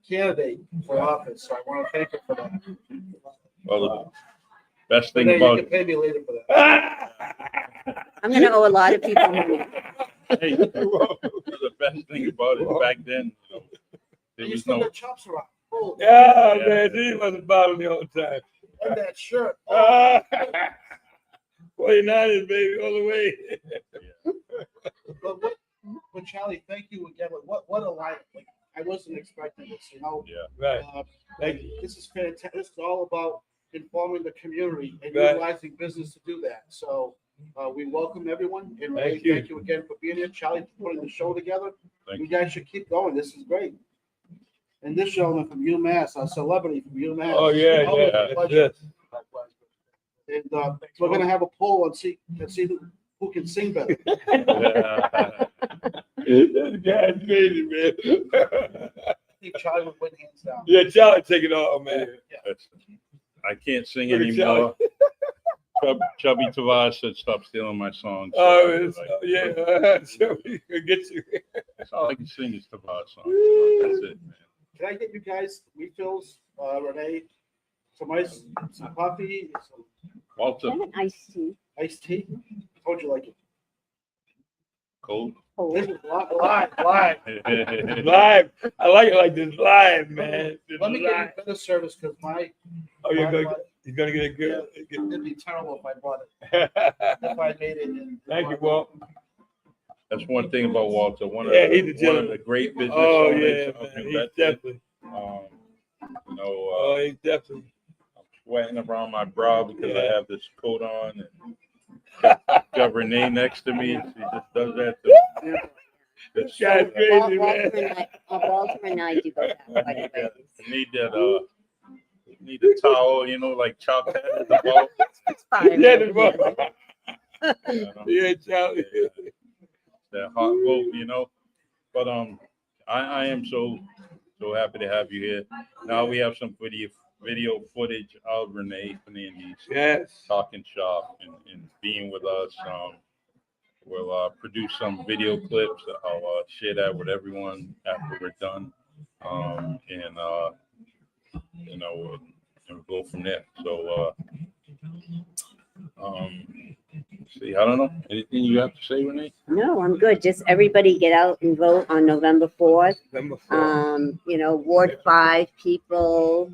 candidate for office. So I want to thank her for that. Well, the best thing Renee, you about can pay me later for that. I'm going to owe a lot of people money. hey, the best thing about it back then, you know, there You was still no got chops around. Oh, Yeah, Yeah. man, she wasn't bothering me all the time. and that shirt. Oh, 49ers, baby, all the way. but Charlie, thank you again. What a life! Like I wasn't expecting this. You know. yeah. Right. Thank you. This is fantastic. This is all about informing the community and Right. utilizing business to do that. So we welcome everyone and Thank you. thank you again for being here. Charlie, for putting the show together. Thank You guys should keep going. This is great. And this gentleman from UMass, a celebrity from UMass. Oh, yeah, Always yeah. a pleasure. Yes. And we're gonna have a poll and see who can sing better. Yeah. That guy's crazy, man. I think Charlie would win hands down. Yeah, Charlie, take it all, man. That's- I can't sing Look at anymore. Chubby Tavares said, "Stop stealing my songs." So Oh, I was it's, like, yeah. So we can get you. That's all I can sing is Tavares songs. That's it, man. Can I get you guys refills, Renee? Some coffee, some Walter, And an iced tea. iced tea. How'd you like it? cold. Oh, This is live. Live. I like it like this live, man. This Let me get live. you better service because Oh, he's gonna get a good. it'd be terrible if I bought it. If I made it. Thank you, Walt. That's one thing about Walter. One of Yeah, the, he's a one of gentleman. the great business Oh owners yeah, of man. New He's Bedford. definitely. You know, Oh, he's definitely. I'm sweating around my brow because I Yeah. have this coat on. And got Renee next to me. She just does that. To, This guy's crazy, Walter man. and I do go back quite a ways. need that. Need a towel. You know, like chop that at the ball. It's fine. Yeah, the ball. You know? Yeah, Charlie. That hot vote, you know. But I am so happy to have you here. Now we have some video footage of Renee Fernandez Yes. talking shop and being with us. We'll produce some video clips. I'll share that with everyone after we're done, and you know, and we'll go from there. So, see, I don't know. Anything you have to say, Renee? No, I'm good. Just everybody get out and vote on November 4th. Number 4. You know, Ward 5 people,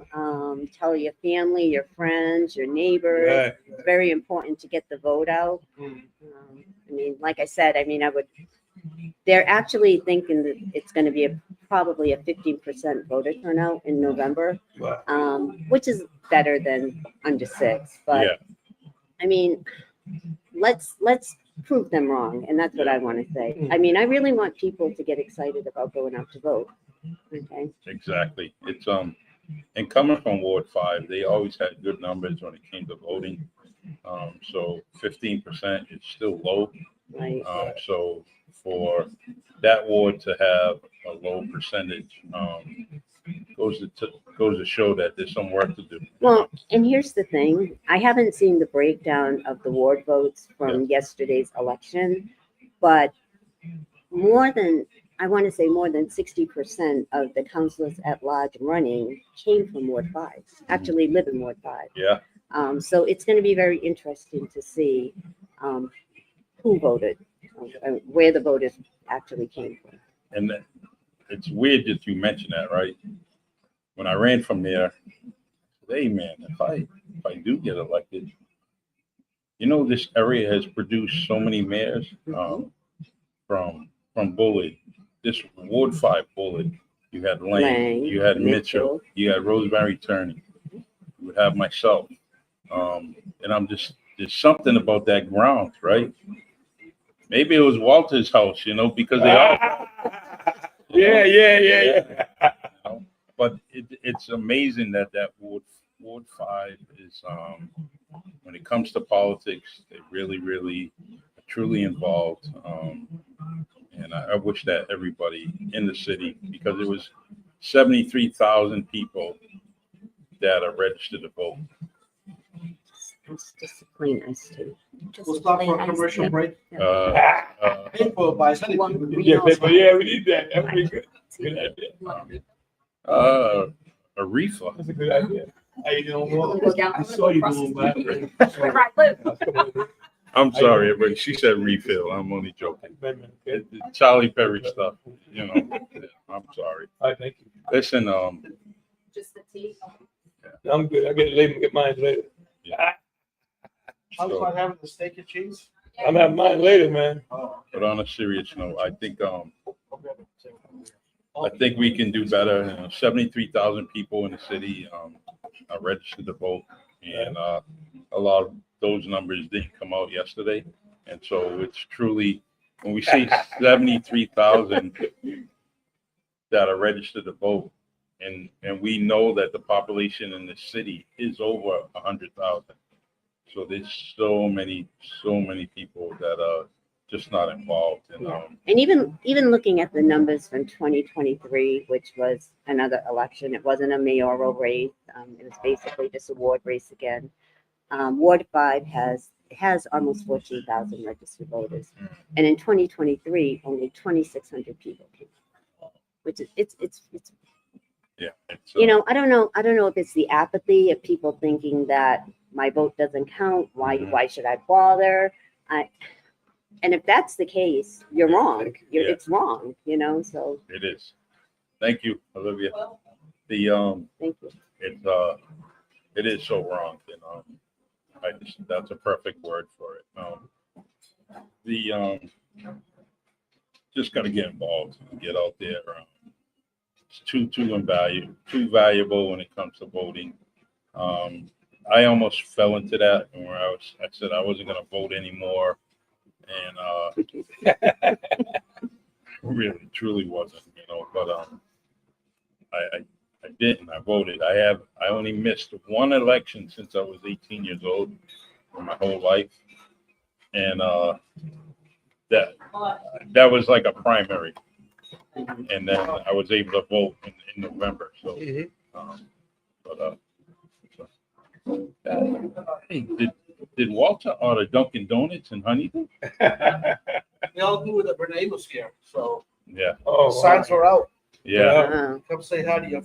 tell your family, your friends, your neighbors. Right. It's very important to get the vote out. I mean, like I said, they're actually thinking that it's going to be probably a 15% voter turnout in November, Wow. which is better than under 6. But Yeah. I mean, let's prove them wrong, and that's what I want to say. I mean, I really want people to get excited about going out to vote. Okay. Exactly. It's and coming from Ward 5, they always had good numbers when it came to voting. So 15% is still low. Right. So for that ward to have a low percentage, goes to show that there's some work to do. Well, and here's the thing. I haven't seen the breakdown of the ward votes from yesterday's election, but I want to say more than 60% of the councilors at large running came from Ward 5, actually live in Ward 5. Yeah. So it's going to be very interesting to see who voted, where the voters actually came from. And it's weird that you mentioned that, right? When I ran from there, hey man, if I do get elected, you know, this area has produced so many mayors. from Bullard, this Ward 5 Bullard, you had Lane, Lang, you had Mitchell, Mitchell. you had Rosemary Turney, you would have myself. And I'm just, there's something about that ground, right? Maybe it was Walter's house, you know, because they all. Yeah. You know, but it's amazing that Ward 5 is, when it comes to politics, they really are truly involved. And I wish that everybody in the city, because it was 73,000 people that are registered to vote. It's just a plain iced tea. We'll stop for a commercial break. Paid for by Sunday. Yeah, we need that. That would be good. Good idea. A reefer. That's a good idea. How you doing, Will? Go down. I saw you doing that. Where I live. I'm sorry, everybody. She said refill. I'm only joking. It's Charlie Perry stuff, you know. I'm sorry. All right, thank you. Listen, Just the tea. I'm good. I'll get mine later. How's so, about having the steak and cheese? I'm having mine later, man. Oh, but on a serious note, I think okay. we can do better. You know, 73,000 people in the city are registered to vote, and a lot of those numbers didn't come out yesterday. And so it's truly, when we see 73,000 that are registered to vote, and we know that the population in the city is over 100,000. So there's so many people that are just not involved. And, And even looking at the numbers from 2023, which was another election, it wasn't a mayoral race. It was basically just a ward race again. Ward 5 has almost 14,000 registered voters, and in 2023, only 2,600 people came, which is it's yeah, you know, I don't know if it's the apathy of people thinking that my vote doesn't count. Why should I bother? And if that's the case, you're wrong. It's wrong, you know. So it is. Thank you, Olivia. thank you. It is so wrong, you know. That's a perfect word for it. Just got to get involved, get out there. It's too valuable when it comes to voting. I almost fell into that where I said I wasn't going to vote anymore, and really truly wasn't, you know. But I didn't. I voted. I only missed one election since I was 18 years old for my whole life, and that was like a primary, and then I was able to vote in November. So, hey, did Walter order Dunkin' Donuts and Honey Dew? They all knew that Renee was here, so Yeah. Oh, the signs were out. Yeah. Come say hi to your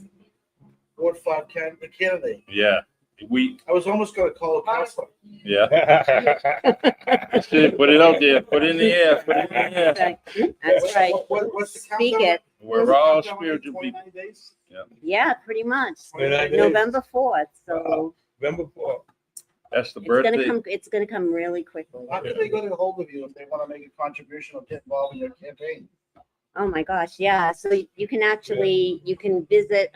Ward 5 candidate. Yeah. I was almost going to call a counselor. Yeah. That's it. Put it out there. Put it in the air. Put it in the air. That's right. What's the Speak countdown? it. We're all Countdown, spiritual people. 29 days? Yeah, pretty much. 29 days. November 4th. So November 4th. That's the it's birthday. It's gonna come really quickly. How can they get a hold of you if they want to make a contribution or get involved in your campaign? Oh my gosh, yeah. So you can actually you can visit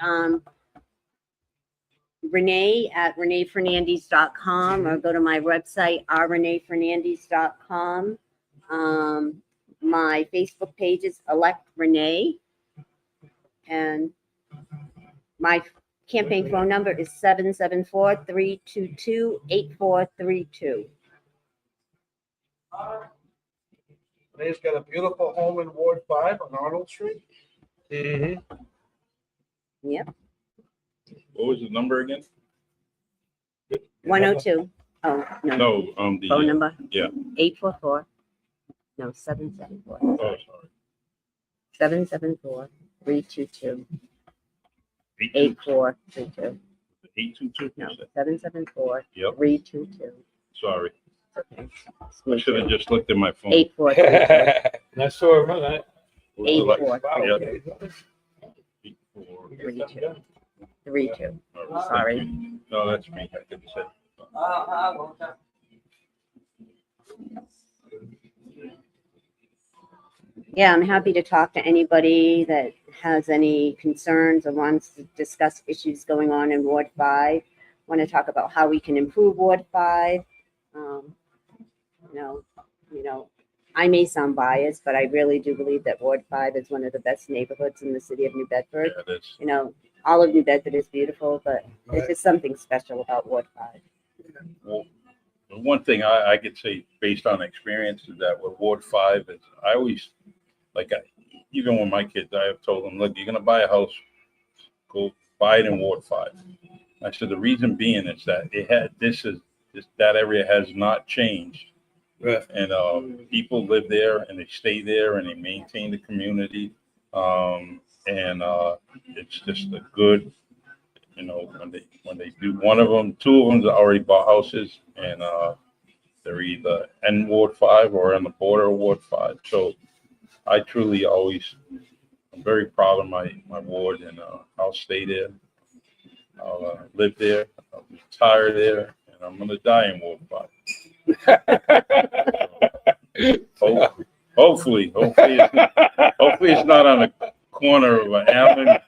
Renee at renefernandez.com or go to my website renefernandez.com. My Facebook page is Elect Renee, and my campaign phone number is 774-322-8432. Renee's got a beautiful home in Ward 5 on Arnold Street. Mm-hmm. Yep, What was the number again? 102. Oh, no. No, Phone number? yeah. 844. No, 774. Oh, sorry. 774-322-8432. 822. No, 774-322. Yep. Sorry. Okay. I should have just looked at my phone. 8432. And I saw him, huh? 32. All right. Sorry. No, that's me. I could have said. Yeah, I'm happy to talk to anybody that has any concerns or wants to discuss issues going on in Ward 5. Want to talk about how we can improve Ward 5. Um, you know, you know, I may sound biased, but I really do believe that Ward 5 is one of the best neighborhoods in the city of New Bedford. Yeah, that's, You know, all of New Bedford is beautiful, but there's just something special about Ward 5. well, the one thing I could say based on experience is that with Ward 5 is I always, even with my kids, I have told them, look, you're going to buy a house, go buy it in Ward 5. I said, the reason being is that that area has not changed. Right. And people live there and they stay there and they maintain the community. It's just a good, when they do two of them already bought houses, and they're either in Ward 5 or on the border of Ward 5. So I truly I'm very proud of my ward, and I'll stay there. I'll live there. I'll retire there, and I'm gonna die in Ward 5. Hopefully it's not on the corner of Allen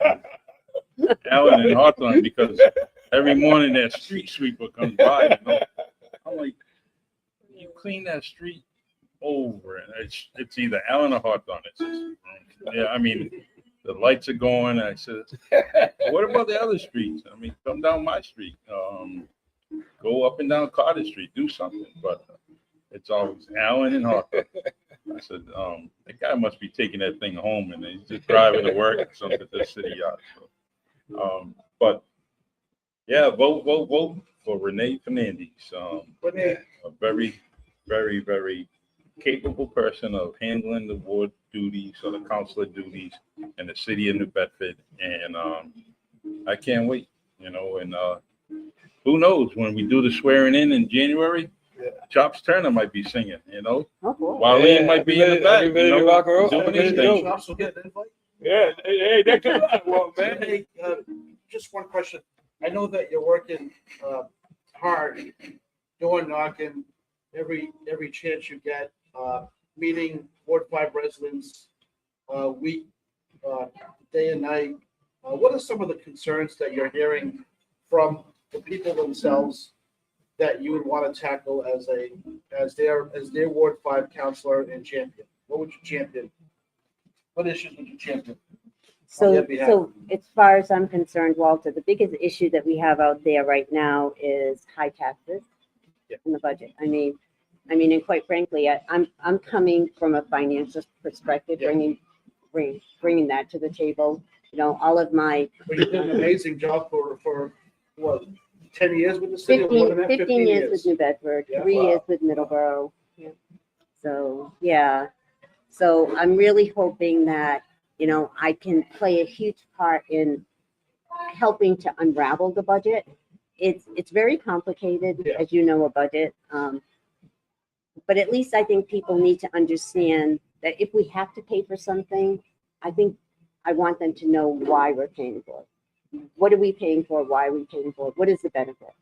and Hawthorne, because every morning that street sweeper comes by. I'm like, you clean that street over, and it's either Allen or Hawthorne. It's just, yeah, I mean, the lights are going. And I said, what about the other streets? I mean, come down my street, go up and down Carter Street, do something. But it's always Allen and Hawthorne. I said, that guy must be taking that thing home, and he's just driving to work or something to the city yard. So, but yeah, vote for Renee Fernandez. A very, very, very capable person of handling the ward duties or the councilor duties in the city of New Bedford, and I can't wait. And who knows, when we do the swearing in January, Chops Turner might be singing. Oh, cool. Waleed might be in the back, doing his thing. Also get an invite. Yeah, hey, that could well, man. Hey, just one question. I know that you're working hard, door knocking every chance you get, meeting Ward 5 residents week, day and night. What are some of the concerns that you're hearing from the people themselves that you would want to tackle as their Ward 5 counselor and champion? What would you champion? What issues would you champion? So as far as I'm concerned, Walter, the biggest issue that we have out there right now is high taxes in the budget. I mean, and quite frankly, I'm coming from a financial perspective, bringing that to the table. All of my But you did an amazing job for what, 10 years with the city? 15 years with New Bedford, 3 years with Middleborough. Yeah. So, yeah. So I'm really hoping that, I can play a huge part in helping to unravel the budget. It's very complicated, as you know, a budget. But at least I think people need to understand that if we have to pay for something, I want them to know why we're paying for it. What are we paying for? Why are we paying for it? What is the benefit?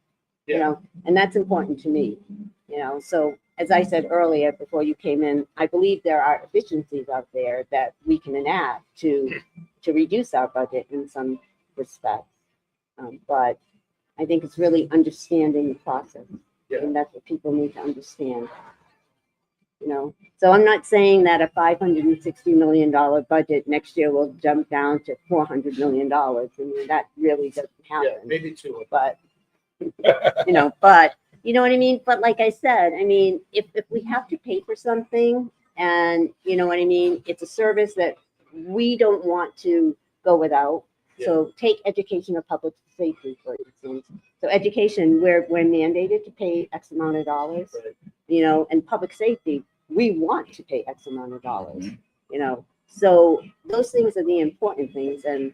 And that's important to me. So as I said earlier, before you came in, I believe there are efficiencies out there that we can enact to reduce our budget in some respects. But I think it's really understanding the process. And that's what people need to understand. So I'm not saying that a $560 million budget next year will jump down to $400 million. I mean, that really doesn't happen. Yeah, maybe two. But, but you know what I mean? But like I said, if we have to pay for something and you know what I mean, it's a service that we don't want to go without. So take education or public safety, for instance. So education, we're mandated to pay X amount of dollars, and public safety, we want to pay X amount of dollars, So those things are the important things. And,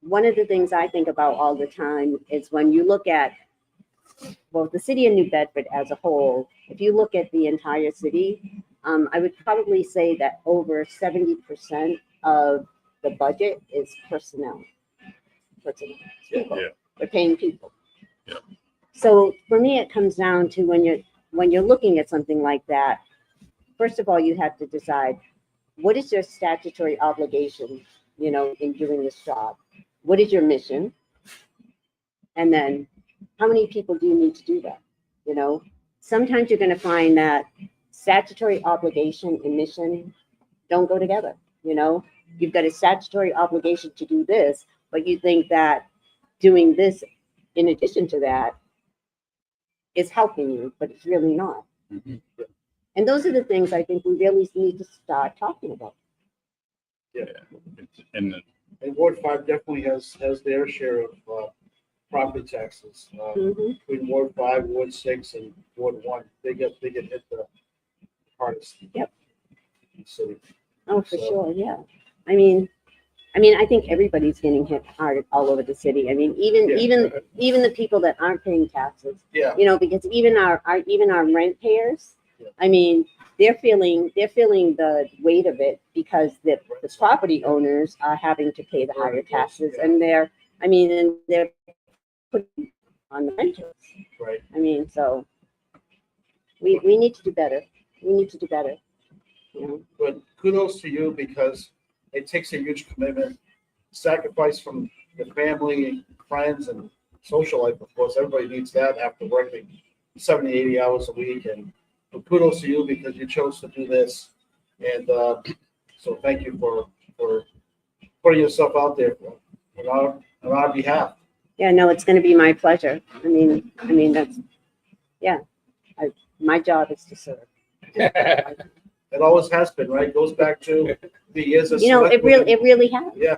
one of the things I think about all the time is when you look at, the city of New Bedford as a whole, if you look at the entire city, I would probably say that over 70% of the budget is personnel. People. Yeah. We're paying people. Yeah. So for me, it comes down to when you're looking at something like that, first of all, you have to decide what is your statutory obligation, you know, in doing this job? What is your mission? And then how many people do you need to do that? You know, sometimes you're going to find that statutory obligation and mission don't go together. You know, you've got a statutory obligation to do this, but you think that doing this in addition to that is helping you, but it's really not. Mhm. And those are the things I think we really need to start talking about. And And Ward 5 definitely has their share of property taxes. Mhm. Between Ward 5, Ward 6, and Ward 1, they get hit the hardest. Yep. In the city. Oh, for So- sure, yeah. I mean, I think everybody's getting hit hard all over the city. I mean, even the people that aren't paying taxes, Yeah. you know, because even our rent payers, Yeah. I mean, they're feeling the weight of it because the property owners are having to pay the higher taxes, and they're putting on the renters. Right. I mean, so we need to do better. We need to do better. You know? But kudos to you because it takes a huge commitment, sacrifice from the family, friends, and social life. Of course, everybody needs that after working 70, 80 hours a week. And but kudos to you because you chose to do this. And so thank you for putting yourself out there on our behalf. Yeah, no, it's going to be my pleasure. I mean, that's, yeah, my job is to serve. It always has been, right? Goes back to the years of You know, it selectmen. really has. Yeah,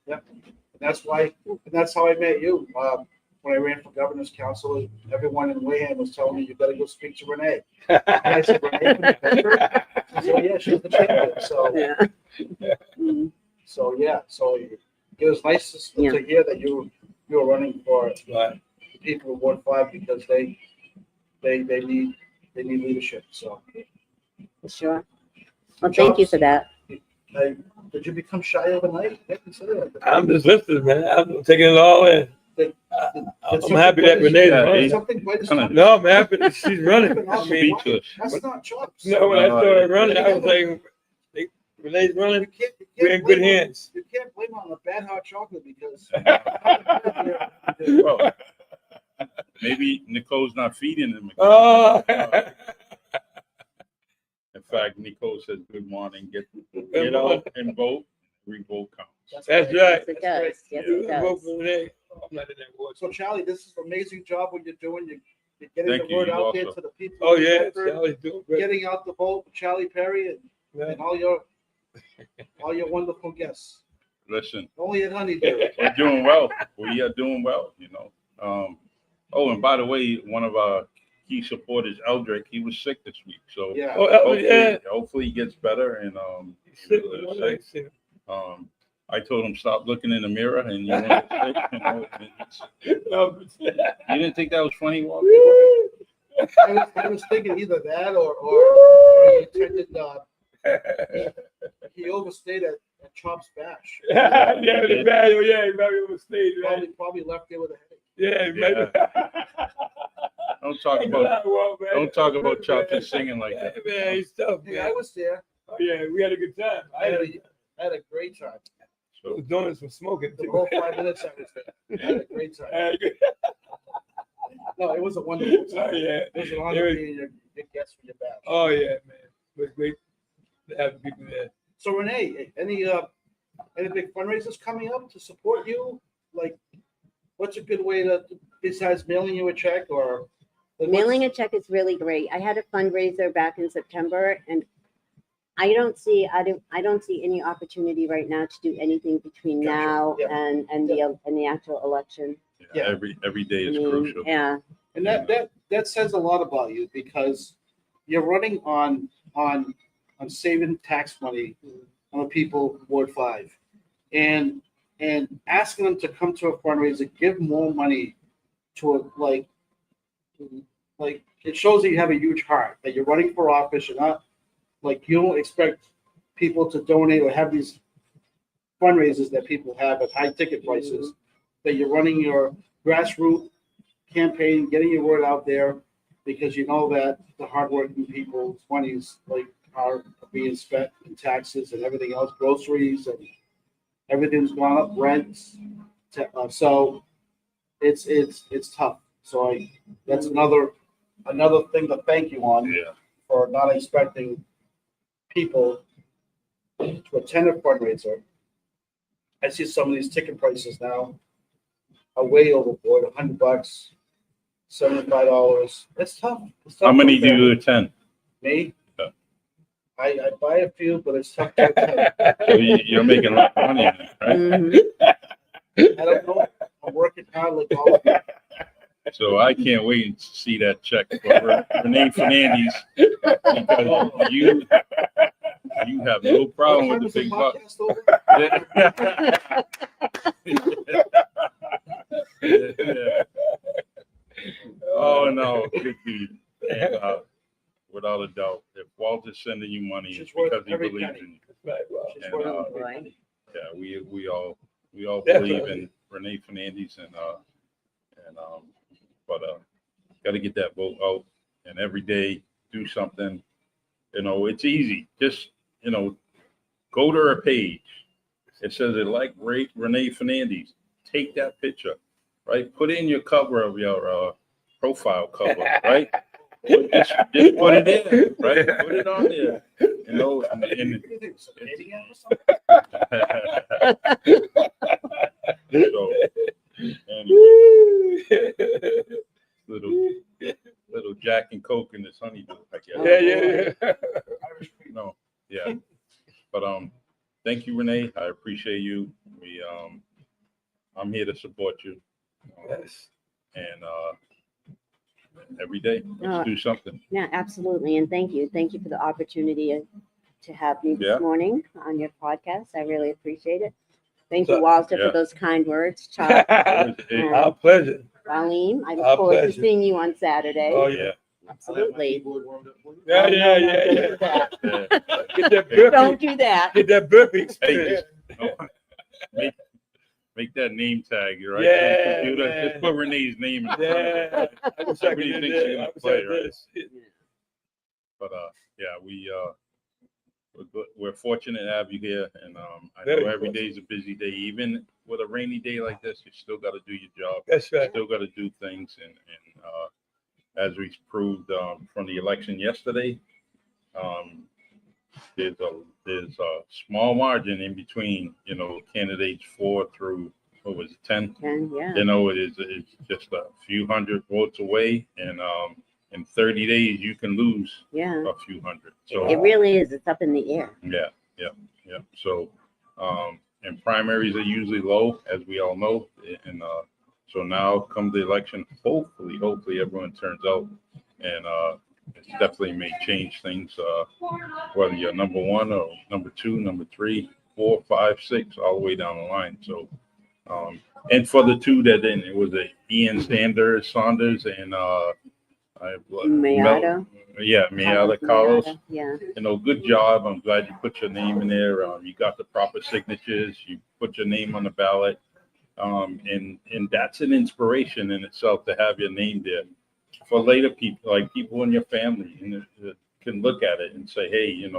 yeah. And that's how I met you. When I ran for governor's council, everyone in Wareham was telling me, you gotta go speak to Renee. And I said, Renee from Bedford? She said, yeah, she's the champion. So, Yeah. Mhm. so yeah, so it was nice Yeah. to hear that you were running for Right. the people of Ward 5 because they need leadership. So, For sure. Well, thank you for that. did you become shy overnight? I consider it. I'm just listening, man. I'm taking it all in. I'm happy that Renee's Yeah, running. Something quite Kinda- No, I'm happy that she's running. I mean, Speechless. That's not chops. no, when I started running, I was like, Renee's running. We're in good hands. You can't blame on the bad hot chocolate because. Well, maybe Nicole's not feeding him. Oh. In fact, Nicole says, good morning, get out and vote, every vote counts. That's right. Yes, it does. Yes, it Vote does. for Renee. I'm not in that ward. So Charlie, this is an amazing job what you're doing. You're getting Thank the you, word you out there also. to the people. Oh, of yeah. Bedford, Sally's doing great. Getting out the vote for Charlie Perry Yeah. and all your wonderful guests. Listen, Only at Honey Dew. we're doing well. We are doing well, you know. Oh, and by the way, one of our key supporters, Eldrick, he was sick this week. So Yeah. Oh, yeah. hopefully he gets better. And Sick, you know, one sick. leg sick. I told him stop looking in the mirror, and you know, No, you didn't think that was funny, Walter? I was thinking either that or he attended. He overstayed at Chops Bash. yeah, the bad. Yeah, he probably overstayed, right? Probably left there with a headache. Yeah, Yeah. Don't talk about Chops singing like that. Man, he's tough, Hey, I man. was there. Oh, yeah, we had a good time. I had a great time. So, donuts from smoking. The too. whole 5 minutes I was there. I had a great time. I had a good- No, it was a wonderful Oh, time. yeah. It was an honor being your guest for your bash. Oh, yeah, man. It was great to have people there. So Renee, any big fundraisers coming up to support you? Like, what's a good way to, besides mailing you a check or? Mailing a check is really great. I had a fundraiser back in September, and I don't see any opportunity right now to do anything between Gotcha. now Yeah. and the actual election. yeah, Yeah. every day I is mean, crucial. yeah, And that says a lot about you because you're running on saving tax money on the people of Ward 5 and asking them to come to a fundraiser, give more money to a like it shows that you have a huge heart, that you're running for office. You're not like you don't expect people to donate or have these fundraisers that people have at high ticket prices, that you're running your grassroots campaign, getting your word out there because you know that the hardworking people's money is like are being spent in taxes and everything else, groceries and everything's gone up, rents. So it's tough. So that's another thing to thank you on Yeah. for not expecting people to attend a fundraiser. I see some of these ticket prices now are way overboard, $100, $75. It's tough. It's tough How many for do you family. attend? Me? Yeah. I buy a few, but it's tough to attend. So you're making a lot of money, right? Mhm. I don't know. I'm working hard like all of you. So I can't wait to see that check for Renee Fernandez because you have no problem What with time the is big bucks. podcast over? Yeah. Oh no, good dude. And without a doubt, if Walter's sending you money, it's She's worth because he every believes penny. in you. Right, well, She's And, working uh, every Right. penny. Yeah, we all believe Definitely. in Renee Fernandez but got to get that vote out and every day do something. It's easy. Just go to her page. It says it like Renee Fernandez. Take that picture, right? Put in your cover of your profile cover, right? Just put it in, right? Put it on there. And What do you think, some Canadian or something? so anyway, little Jack and Coke in this Honey Dew, I guess. yeah. Irish cream. No, yeah. But thank you, Renee. I appreciate you. I'm here to support you. Yes. And every day, let's do something. Yeah, absolutely. And thank you. Thank you for the opportunity to have me this Yeah. morning on your podcast. I really appreciate it. Thank you, So- Walter, Yeah. for those kind words. Chuck, Our pleasure. Colleen, I Our look forward to pleasure. seeing you on Saturday. Oh, Yeah. yeah. Absolutely. Yeah, Oh, no, no, yeah. don't do that. Yeah. Get that burpee. Don't do that. Get that burpee. Hey, make that name tag, right? Yeah, On the computer. man. Just put Renee's name in front of Yeah. it. I wish I could Everybody do thinks you're that. gonna I wish play, I could. right? But yeah, we're fortunate to have you here, and I Very know every fortunate. day's a busy day. Even with a rainy day like this, you still got to do your job. That's right. Still got to do things, and as we proved from the election yesterday, there's a small margin in between, candidates 4 through what was it, 10. And yeah. It's just a few hundred votes away, and in 30 days you can lose Yeah. a few hundred. So It really is. It's up in the air. yeah. So, and primaries are usually low, as we all know. And so now come the election, hopefully everyone turns out, and it's definitely may change things, whether you're number 1 or number 2, number 3, 4, 5, 6, all the way down the line. So, and for the 2 that didn't, it was Ian Saunders and Mayada. Mayada Carlos. Yeah. Good job. I'm glad you put your name in there. You got the proper signatures. You put your name on the ballot. And that's an inspiration in itself to have your name there for later people, like people in your family, and can look at it and say, hey,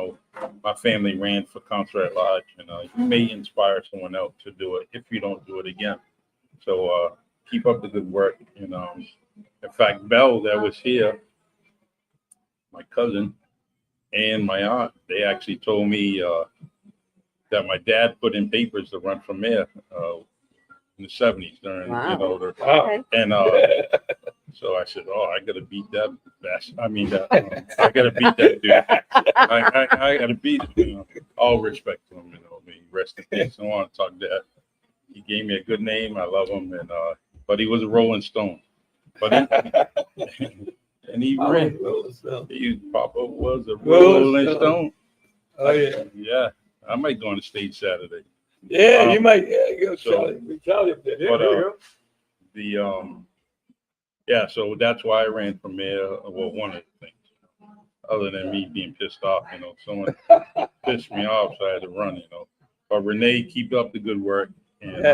my family ran for council at large. You may inspire someone else to do it if you don't do it again. So keep up the good work. In fact, Belle, that was here, my cousin and my aunt, they actually told me that my dad put in papers to run for mayor in the 70s during, Wow. Wow. Okay. and so I said, I got to beat that bastard. I got to beat that dude. I got to beat him. All respect to him, rest in peace. I don't want to talk that. He gave me a good name. I love him, but he was a Rolling Stone. But he ran. Papa was a Rolling Stone. Oh, yeah. Yeah, I might go on the stage Saturday. Yeah, you might. Yeah, go so- Charlie. Charlie up there. There But, we go. So that's why I ran for mayor. Well, one of the things, other than me being pissed off, someone pissed me off, so I had to run. But Renee, keep up the good work, and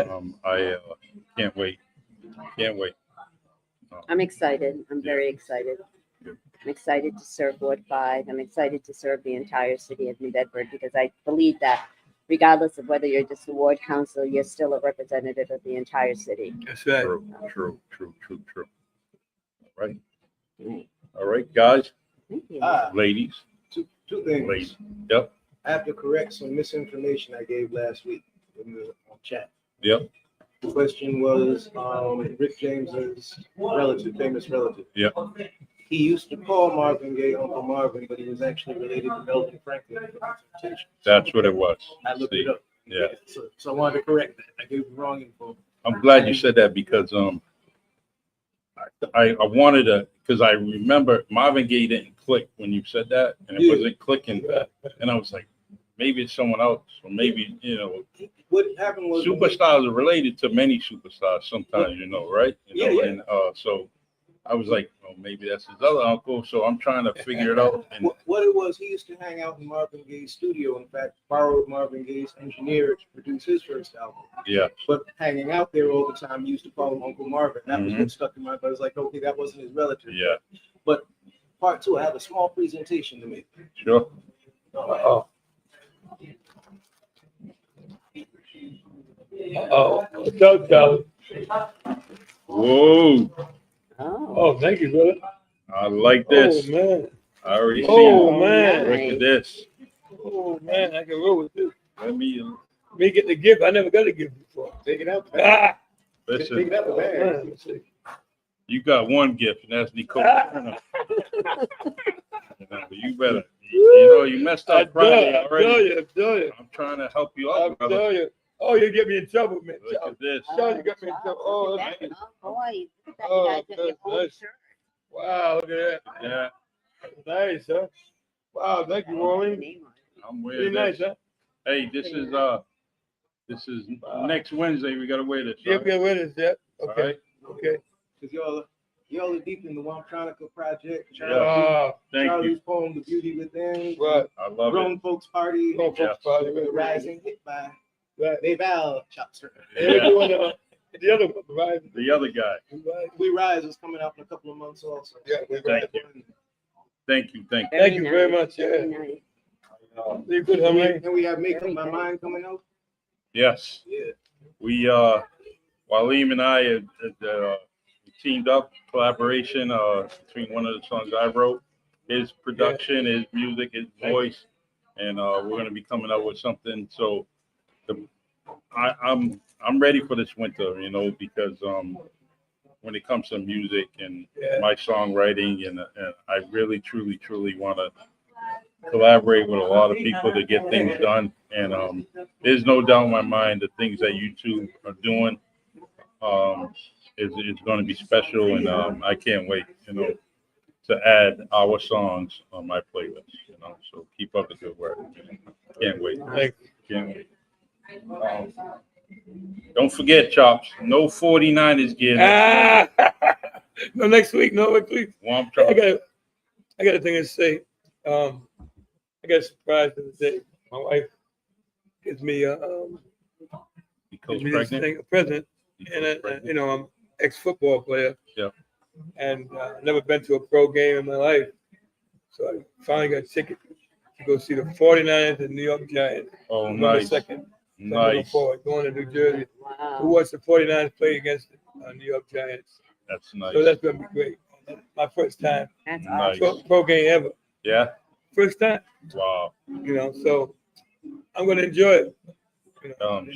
I can't wait. I'm excited. I'm very excited. I'm excited to serve Ward 5. I'm excited to serve the entire city of New Bedford because I believe that regardless of whether you're just a ward council, you're still a representative of the entire city. That's right. True. Right. All right, guys, Thank you. ladies, Two things. ladies. Yep. I have to correct some misinformation I gave last week in the chat. Yep. The question was Rick James's relative, famous relative. Yep. He used to call Marvin Gaye Uncle Marvin, but he was actually related to Melvin Franklin. That's what it was. I looked See, it up. yeah. So I wanted to correct that. I gave the wrong info. I'm glad you said that because I wanted to, because I remember Marvin Gaye didn't click when you said that, and it Yeah. wasn't clicking, and I was like, maybe it's someone else, or maybe What happened was superstars are related to many superstars sometimes, right? Yeah. And so I was like, oh, maybe that's his other uncle. So I'm trying to figure it out. And What it was, he used to hang out in Marvin Gaye's studio. In fact, borrowed Marvin Gaye's engineer to produce his first album. yeah, But hanging out there all the time, he used to call him Uncle Marvin. That was what stuck in my mind. I was like, okay, that wasn't his relative. yeah, But part two, I have a small presentation to make. sure. Oh. Oh, so, Whoa, Oh, oh, thank you, brother. I like this. Oh, man. I already see Oh, it. man. Look at this. Oh, man, I can roll with this. Let me Me get the gift. I never got a gift before. Take it out. Ah, Take listen. it out the bag. man, let's see. You got one gift, and that's Nicole. Ah. You better. You messed I up Friday tell already. you. I'm trying to help you I out, brother. tell you. Oh, you get me in trouble, man. Look at this. Sean, you got me in trouble. Oh, look at that. Oh, boy, look at that. Oh, You guys got your that's own nice. shirt. wow, look at that. Yeah, Nice, huh? Wow, thank you, Your Warren. name on it. I'm Pretty wearing nice, this. huh? Hey, this is next Wednesday. We gotta wear this. Yeah, right? yeah, where is that? All Okay, right. okay. Because y'all are deep in the Wamtronica project. Ah, Thank you. Charlie's poem, The Beauty Within. right. I love it. Grown Folks Party. Go, Yeah. folks, party, The right, Rising hit by right. Maybell Chopster. And we're doing the other one, right? The other guy. Right. We Rise is coming out in a couple of months also. Yeah, Thank you. Thank you. Thank you very much, Very yeah. nice. You good, how many? And we have Make Up Very My good. Mind coming out. Yes, Yeah. we Waleem and I had teamed up, collaboration between one of the songs I wrote, his production, his music, his voice, and we're gonna be coming up with something. So I'm ready for this winter, because when it comes to music and Yeah. my songwriting, and I really, truly want to collaborate with a lot of people to get things done. And there's no doubt in my mind the things that you two are doing is going to be special, and I can't wait, to add our songs on my playlist. So keep up the good work. Can't wait. Thank Can't wait. Don't forget, Chops. No 49ers gear. Ah, no, next week, please. Womp I Chop. got a thing to say. I got a surprise today. My wife gives me Because this pregnant. thing, a present, and I'm ex-football player. Yeah. And never been to a pro game in my life, so I finally got a ticket to go see the 49ers and New York Giants. Oh, November nice. 2nd. So I'm looking Nice. forward, going to New Jersey to Wow. watch the 49ers play against the New York Giants. That's nice. So that's gonna be great. My first time That's Nice. awesome. pro game ever. Yeah. First time, Wow. so I'm gonna enjoy it.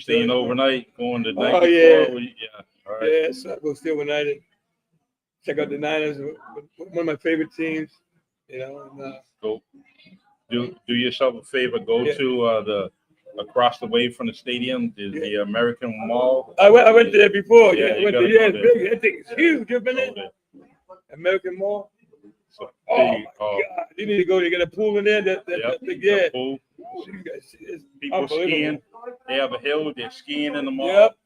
Staying overnight, going the night Oh, before. yeah. Yeah. All right. Yeah, so I go stay overnight and check out the Niners, one of my favorite teams. And, Go. Do yourself a favor. Go Yeah. to the across the way from the stadium, the American Mall. I went there before. Yeah, Yeah, I you went gotta there. Yeah, go it's there. big. That thing is huge. You've been Go there? there. American Mall. So, Oh there my you- God! You need to go. You got a pool in there. That Yep. big, yeah. The pool. You guys, it's People unbelievable. skiing. They have a hill. They're skiing in the mall. Yep.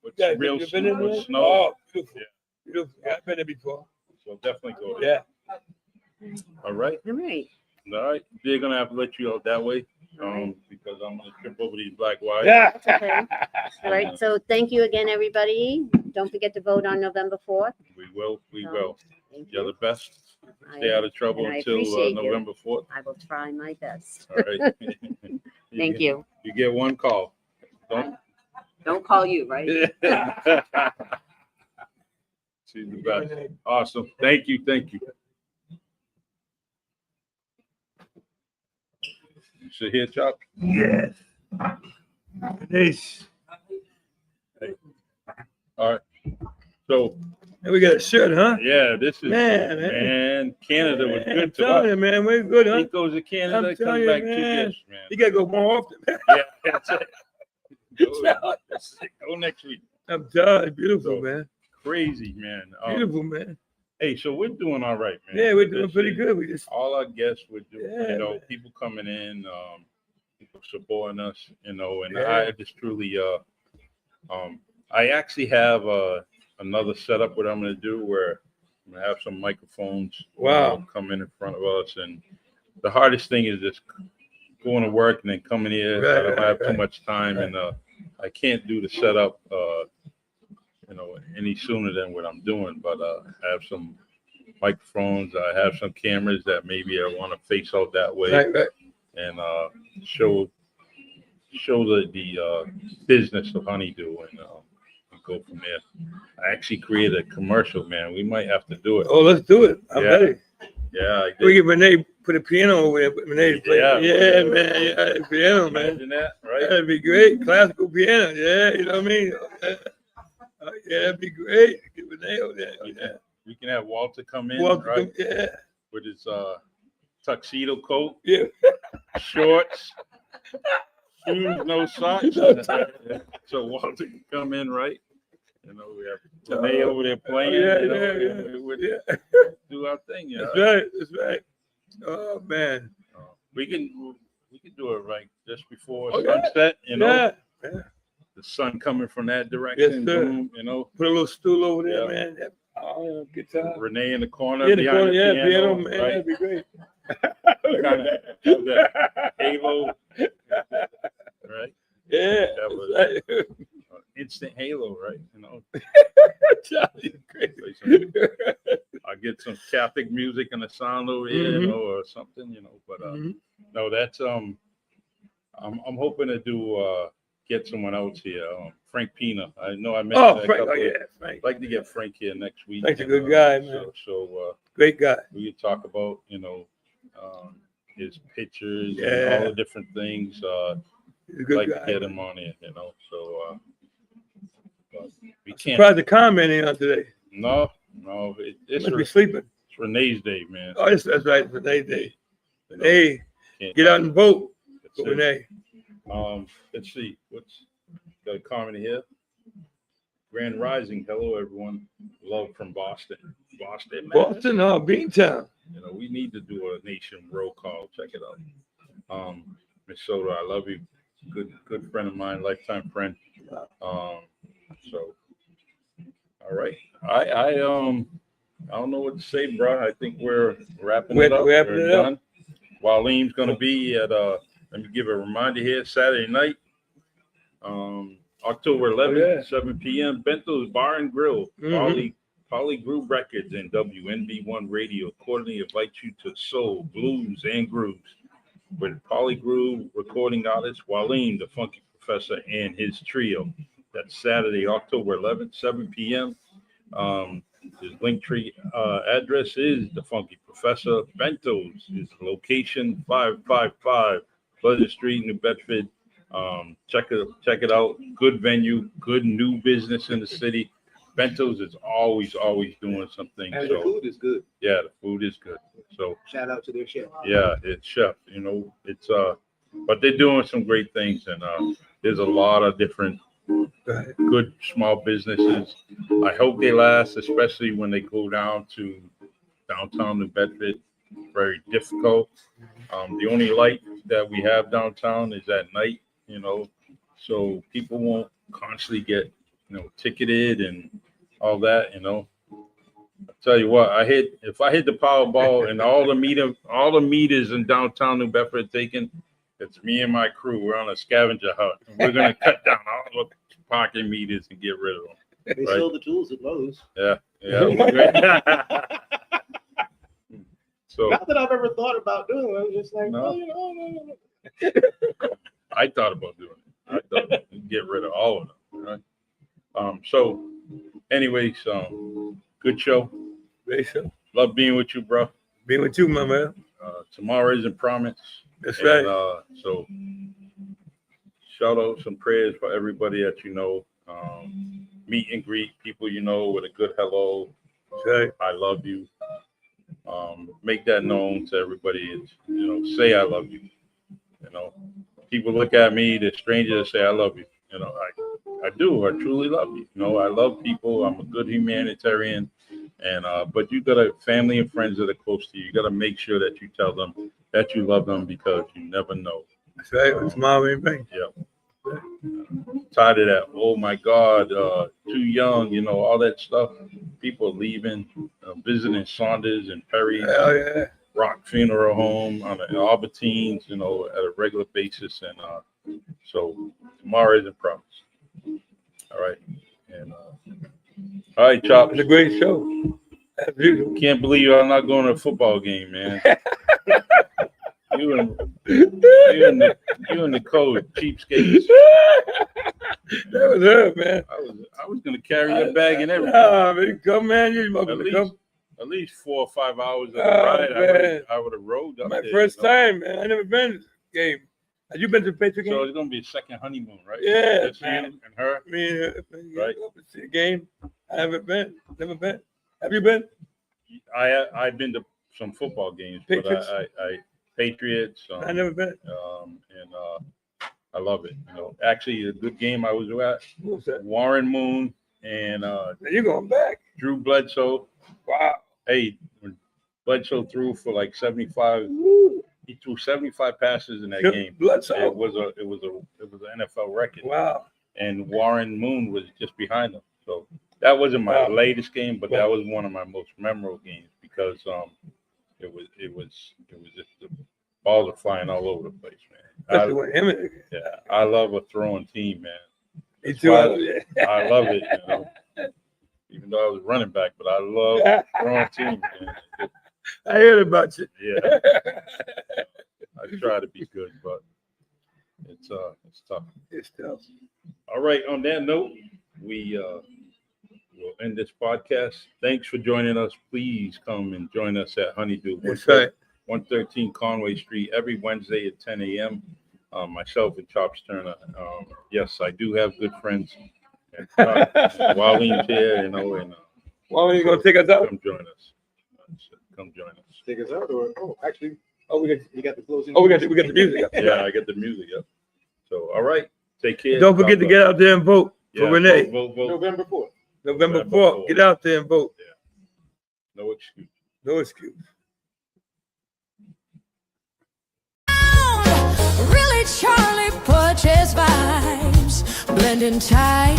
With Yeah, real you've been in with there? snow. Oh, beautiful. Yeah. Beautiful. Yeah, I've been there before. So definitely go there. Yeah. All right. All right. All right. They're gonna have to let you out that way. Because I'm gonna trip over these black wires. Yeah. Okay. All right. So thank you again, everybody. Don't forget to vote on November 4th. We will. Thank You're the best. stay out of trouble and I until appreciate you. November 4th. I will try my best. All right. Thank you. You get one call. Don't call you, right? She's the best. Awesome. Thank you. Thank you. You sit here, Chuck. Yes. Nice. All right. So, And we got a shirt, huh? yeah, this is, Man. man, Canada was I'm good to telling us. you, man, we're good, huh? He goes to Canada, I'm comes telling you, back man. 2 gifts, man. You gotta go more often. Yeah, that's it. Go next week. I'm telling you, beautiful, So, man. Crazy, man. Beautiful, man. Hey, so we're doing all right, man. Yeah, we're doing This pretty is- good. We just All our guests we're doing, Yeah, man. People coming in, people supporting us, and Yeah. I just truly, I actually have another setup what I'm gonna do where I'm gonna have some microphones Wow. come in front of us, and the hardest thing is just going to work and then coming here. I don't have too much time, and I can't do the setup any sooner than what I'm doing, but I have some microphones, I have some cameras that maybe I want to face out that way, right. and show the business of Honey Dew, and go from there. I actually created a commercial, man. We might have to do it. Oh, let's do it. I'm Yeah. ready. Yeah, I We did. get Renee put a piano over there. Renee play. Yeah. Yeah, man. Yeah, piano, man. Imagine that, right? That'd be great. Classical piano. Yeah, you know what I mean? Yeah, that'd be great. Get Renee over there. Yeah. We can have Walter come in, Welcome. right, Yeah. with his tuxedo coat, Yeah. shorts, shoes, no socks. No socks. So Walter can come in, right? We have Renee over there playing. Yeah. Do our thing. That's right. That's right. Oh man. We can do it right just before Oh, yeah. sunset. Yeah. The sun coming from that direction. Yes, sir. Boom, Put a little stool over there, Yeah. man. Oh, guitar. Renee in the corner Yeah, the behind corner, the yeah, piano, man. right? That'd be great. Kinda have that halo, right? Yeah. That was That's right. instant halo, right? Charlie, great. I get some Catholic music and a sound over here, Mhm. or something, But Mhm. no, that's I'm hoping to do get someone else here. Frank Pina. I know I mentioned Oh, that a Frank. Oh, couple of- yeah, Frank. I'd like to get Frank here next week. Frank's a and, good guy, man. So Great guy. we could talk about his pictures and Yeah. all the different things. He's a I'd good like guy. to get him on here, So but we can't. Surprised the comment ain't on today. No, it's Must be sleeping. Renee's day, man. Oh, that's right. Renee Day. Renee, Can't- get out and vote That's for it. Renee. Let's see. What's got a comment here? Grand Rising. Hello, everyone. Love from Boston. Boston, man. Boston, Beantown. We need to do a nation roll call. Check it out. Miss Soto, I love you. Good friend of mine, lifetime friend. So, all right. I don't know what to say, bro. I think we're wrapping it up. Wrapping We're it up. done. Waleem's gonna be at let me give a reminder here, Saturday night. October 11th, yeah. 7 p.m. Bento's Bar and Grill, Mhm. Polly Groove Records and WNB1 Radio cordially invite you to soul, blues, and grooves with Polly Groove recording artist Waleem, the Funky Professor, and his trio. That's Saturday, October 11th, 7 p.m. His Linktree address is the Funky Professor. Bento's is location 555 Pleasant Street, New Bedford. Check it out. Good venue, good new business in the city. Bento's is always doing something. And the So food is good. yeah, the food is good. So Shout out to their chef. yeah, it's chef. It's but they're doing some great things, and there's a lot of different good small businesses. I hope they last, especially when they go down to downtown New Bedford. Very difficult. The only light that we have downtown is at night, so people won't constantly get, ticketed and all that, I tell you what, if I hit the Powerball and all the meters in downtown New Bedford taken, it's me and my crew. We're on a scavenger hunt. And we're gonna cut down all the parking meters and get rid of them. They Right. sold the tools at Lowe's. Yeah. about doing it. I was just like, No. oh, you know, no. I thought about doing it. I thought we'd get rid of all of them. Right? So, anyways, good show. Great show. Love being with you, bro. Being with you, my man. Tomorrow isn't promised. That's right. So, shout out some prayers for everybody that you know. Meet and greet people you know with a good hello. That's right. I love you. Make that known to everybody. Say I love you. People look at me, they're strangers, say I love you. I do. I truly love you. I love people. I'm a good humanitarian. But you got a family and friends that are close to you. You got to make sure that you tell them that you love them because you never know. That's right. It's my main thing. Yeah. Tired of that. Oh my God, too young. All that stuff. People leaving, visiting Saunders and Perry, Hell yeah. Rock Funeral Home on the Albertines, at a regular basis. And so tomorrow isn't promised. All right. And all right, Chop. It's a great show. As usual. Can't believe I'm not going to a football game, man. You and the code cheapskates. That was her, man. I was gonna carry your bag and everything. Man, come, man. You're welcome to come. At least 4 or 5 hours of the Oh, ride. man. I would have rode up My there, first time, man. I never been to the game. Have you been to the Patriot game? So it's gonna be a second honeymoon, right? Yeah, Just you man. and her. I mean, Right. to see a game. I haven't been. Never been. Have you been? I've been to some football games, Patriots? but I Patriots. I never been. And I love it. Actually, a good game I was at. What was that? Warren Moon and Now you're going back. Drew Bledsoe. Wow. Hey, when Bledsoe threw for like 75. He threw 75 passes in that game. Bledsoe. It was an NFL record. Wow. And Warren Moon was just behind him. So that wasn't my Wow. latest game, but that was one of my most memorable games because it was just the balls are flying all over the place, man. Especially with him. Yeah, I love a throwing team, man. Me That's too. why I love it, Even though I was running back, but I love throwing team, man. I heard about you. Yeah. I try to be good, but it's tough. It's tough. All right. On that note, we will end this podcast. Thanks for joining us. Please come and join us at Honey Dew. That's right. 113 Conway Street every Wednesday at 10 a.m. Myself and Chops Turner. Yes, I do have good friends. Waleen's here, and Well, are you gonna take us out? come join us. Come join us. Take us out, or actually, you got the closing. We got the music. Up. Yeah, I get the music up. So, all right. Take care. Don't forget to get out there and vote for Renee. Vote. November 4th. November 4th. Get out there and vote. No excuse. No excuse. Really Charlie Porches vibes blending tight